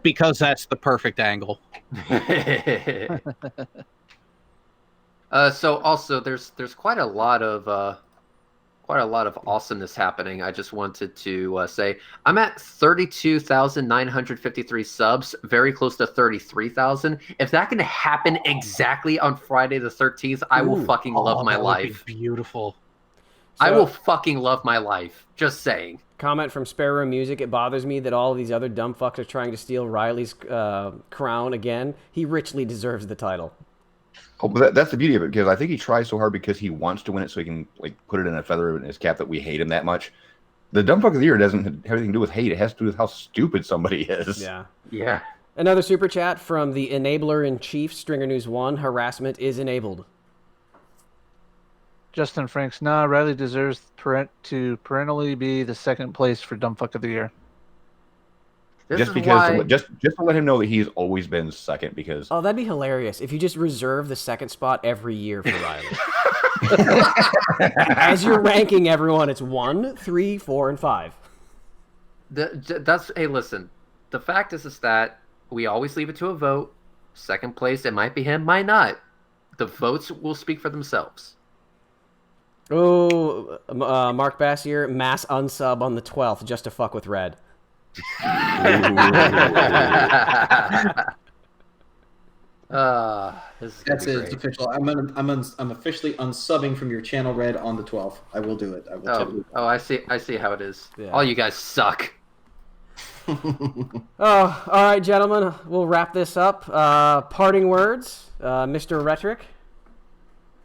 Speaker 1: Because that's the perfect angle.
Speaker 12: So also, there's quite a lot of awesomeness happening. I just wanted to say I'm at 32,953 subs, very close to 33,000. If that can happen exactly on Friday the 13th, I will fucking love my life.
Speaker 1: Beautiful.
Speaker 12: I will fucking love my life. Just saying.
Speaker 2: Comment from Spare Room Music. It bothers me that all of these other dumb fucks are trying to steal Riley's crown again. He richly deserves the title.
Speaker 3: Oh, but that's the beauty of it, because I think he tries so hard because he wants to win it, so he can put it in a feather in his cap that we hate him that much. The dumb fuck of the year doesn't have anything to do with hate; it has to do with how stupid somebody is.
Speaker 2: Yeah.
Speaker 12: Yeah.
Speaker 2: Another super chat from the Enabler in Chief, Stringer News 1. Harassment is enabled.
Speaker 4: Justin Franks, nah, Riley deserves to perennially be the second place for dumb fuck of the year.
Speaker 3: Just because, just to let him know that he's always been second. Because
Speaker 2: that'd be hilarious if you just reserve the second spot every year for Riley. As you're ranking everyone, it's 1, 3, 4, and 5.
Speaker 12: Hey, listen. The fact is that we always leave it to a vote. Second place, it might be him, might not. The votes will speak for themselves.
Speaker 2: Oh, Mark Bassier, mass unsub on the 12th just to fuck with Red.
Speaker 11: That's it. It's official. I'm officially unsubbing from your channel, Red, on the 12th. I will do it. I will.
Speaker 12: I see how it is. Yeah. All you guys suck.
Speaker 2: All right, gentlemen. We'll wrap this up. Parting words, Mr. Rhetoric.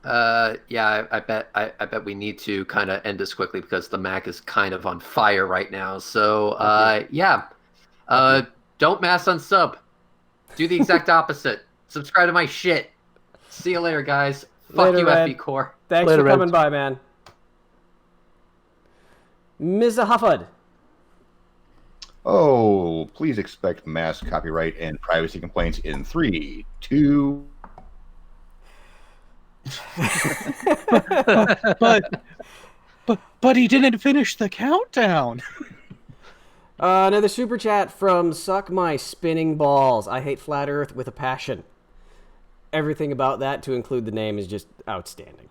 Speaker 12: Yeah, I bet we need to kind of end this quickly because the Mac is kind of on fire right now. So, yeah. Don't mass unsub. Do the exact opposite. Subscribe to my shit. See you later, guys. Fuck you, FECorpse.
Speaker 2: Thanks for coming by, man. Ms. Hufford.
Speaker 3: Oh, please expect mass copyright and privacy complaints in 3, 2.
Speaker 1: but he didn't finish the countdown.
Speaker 2: Another super chat from Suck My Spinning Balls. I hate flat Earth with a passion. Everything about that, to include the name, is just outstanding.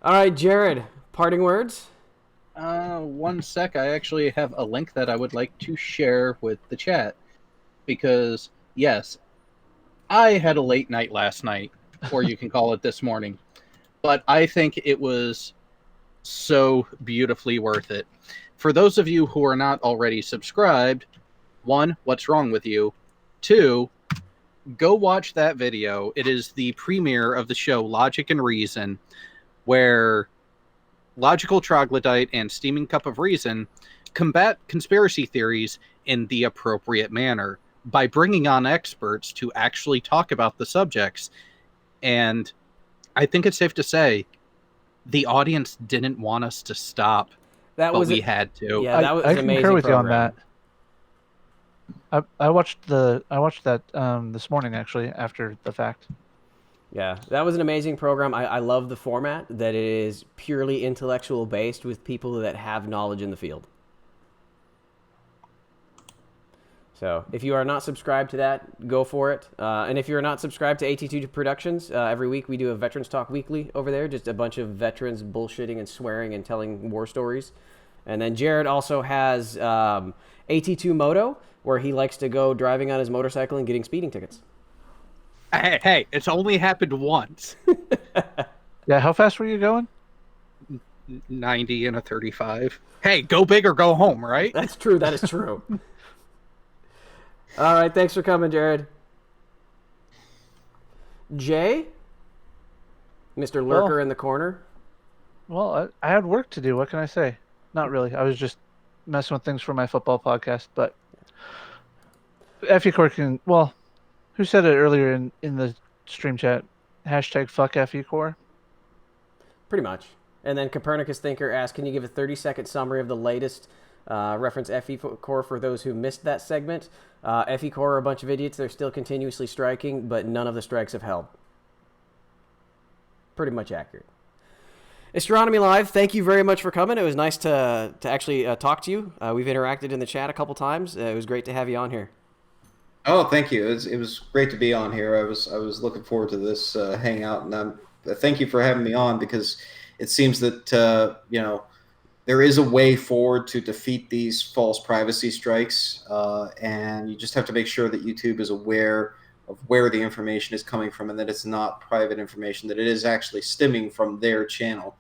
Speaker 2: All right, Jared, parting words?
Speaker 1: 1 sec. I actually have a link that I would like to share with the chat. Because, yes, I had a late night last night, or you can call it this morning. But I think it was so beautifully worth it. For those of you who are not already subscribed, 1, what's wrong with you? 2, go watch that video. It is the premiere of the show Logic and Reason, where Logical Troglodyte and Steaming Cup of Reason combat conspiracy theories in the appropriate manner by bringing on experts to actually talk about the subjects. And I think it's safe to say the audience didn't want us to stop, but we had to.
Speaker 2: Yeah, that was
Speaker 4: I
Speaker 2: amazing.
Speaker 4: concur with
Speaker 2: program.
Speaker 4: you on that. I watched that this morning, actually, after the fact.
Speaker 2: Yeah, that was an amazing program. I love the format, that it is purely intellectual based with people that have knowledge in the field. So if you are not subscribed to that, go for it. And if you're not subscribed to AT2 Productions, every week we do a Veterans Talk Weekly over there. Just a bunch of veterans bullshitting and swearing and telling war stories. And then Jared also has AT2 Moto, where he likes to go driving on his motorcycle and getting speeding tickets.
Speaker 1: Hey, it's only happened once.
Speaker 4: Yeah, how fast were you going?
Speaker 1: 90 and a 35. Hey, go big or go home, right?
Speaker 2: That's true. That is true. All right. Thanks for coming, Jared. Jay? Mr. Lurker in the corner?
Speaker 4: Well, I had work to do. What can I say? Not really. I was just messing with things for my football podcast. But FECorpse can... Well, who said it earlier in the stream chat? Hashtag fuck FECorpse?
Speaker 2: Pretty much. And then Copernicus Thinker asked, can you give a 30-second summary of the latest reference FECorpse for those who missed that segment? FECorpse are a bunch of idiots. They're still continuously striking, but none of the strikes have held. Pretty much accurate. Astronomy Live, thank you very much for coming. It was nice to actually talk to you. We've interacted in the chat a couple times. It was great to have you on here.
Speaker 5: Oh, thank you. It was great to be on here. I was looking forward to this hangout, and thank you for having me on, because it seems that there is a way forward to defeat these false privacy strikes, and you just have to make sure that YouTube is aware of where the information is coming from, and that it's not private information, that it is actually stemming from their channel.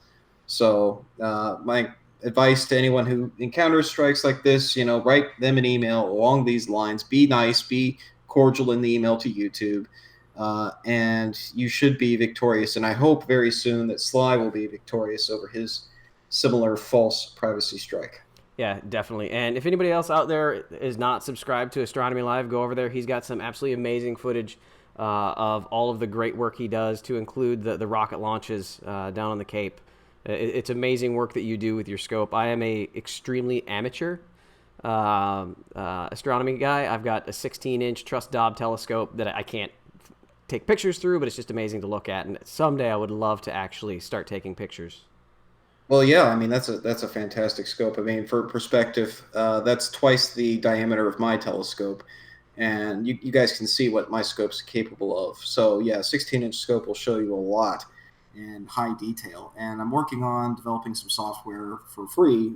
Speaker 5: So my advice to anyone who encounters strikes like this, write them an email along these lines. Be nice, be cordial in the email to YouTube, and you should be victorious. And I hope very soon that Sly will be victorious over his similar false privacy strike.
Speaker 2: Yeah, definitely. And if anybody else out there is not subscribed to Astronomy Live, go over there. He's got some absolutely amazing footage of all of the great work he does, to include the rocket launches down on the Cape. It's amazing work that you do with your scope. I am a extremely amateur astronomy guy. I've got a 16-inch Trust Dobb telescope that I can't take pictures through, but it's just amazing to look at. And someday I would love to actually start taking pictures.
Speaker 5: Well, yeah, I mean, that's a fantastic scope. I mean, for perspective, that's twice the diameter of my telescope, and you guys can see what my scope's capable of. So yeah, 16-inch scope will show you a lot in high detail. And I'm working on developing some software for free,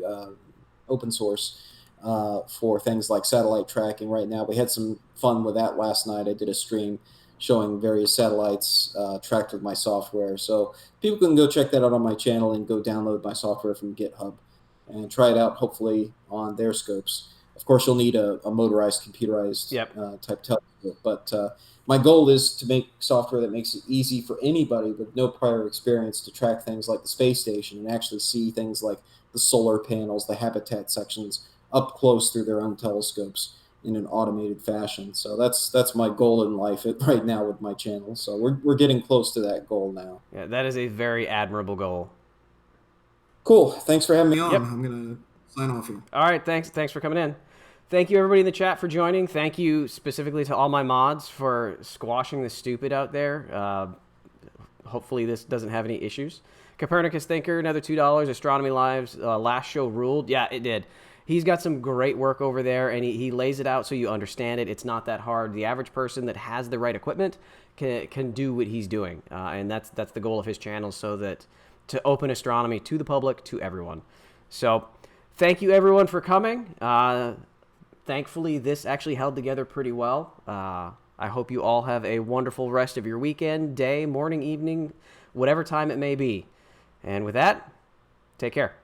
Speaker 5: open source, for things like satellite tracking right now. We had some fun with that last night. I did a stream showing various satellites tracked with my software. So people can go check that out on my channel and go download my software from GitHub and try it out, hopefully, on their scopes. Of course, you'll need a motorized, computerized type telescope. But my goal is to make software that makes it easy for anybody with no prior experience to track things like the space station and actually see things like the solar panels, the habitat sections, up close through their own telescopes in an automated fashion. So that's my goal in life right now with my channel. So we're getting close to that goal now.
Speaker 2: Yeah, that is a very admirable goal.
Speaker 5: Cool. Thanks for having me on.
Speaker 2: Yep.
Speaker 5: I'm gonna sign off here.
Speaker 2: All right, thanks for coming in. Thank you everybody in the chat for joining. Thank you specifically to all my mods for squashing the stupid out there. Hopefully this doesn't have any issues. Copernicus Thinker, another $2. Astronomy Live's last show ruled. Yeah, it did. He's got some great work over there, and he lays it out so you understand it. It's not that hard. The average person that has the right equipment can do what he's doing, and that's the goal of his channel, so that to open astronomy to the public, to everyone. So thank you everyone for coming. Thankfully, this actually held together pretty well. I hope you all have a wonderful rest of your weekend, day, morning, evening, whatever time it may be. And with that, take care.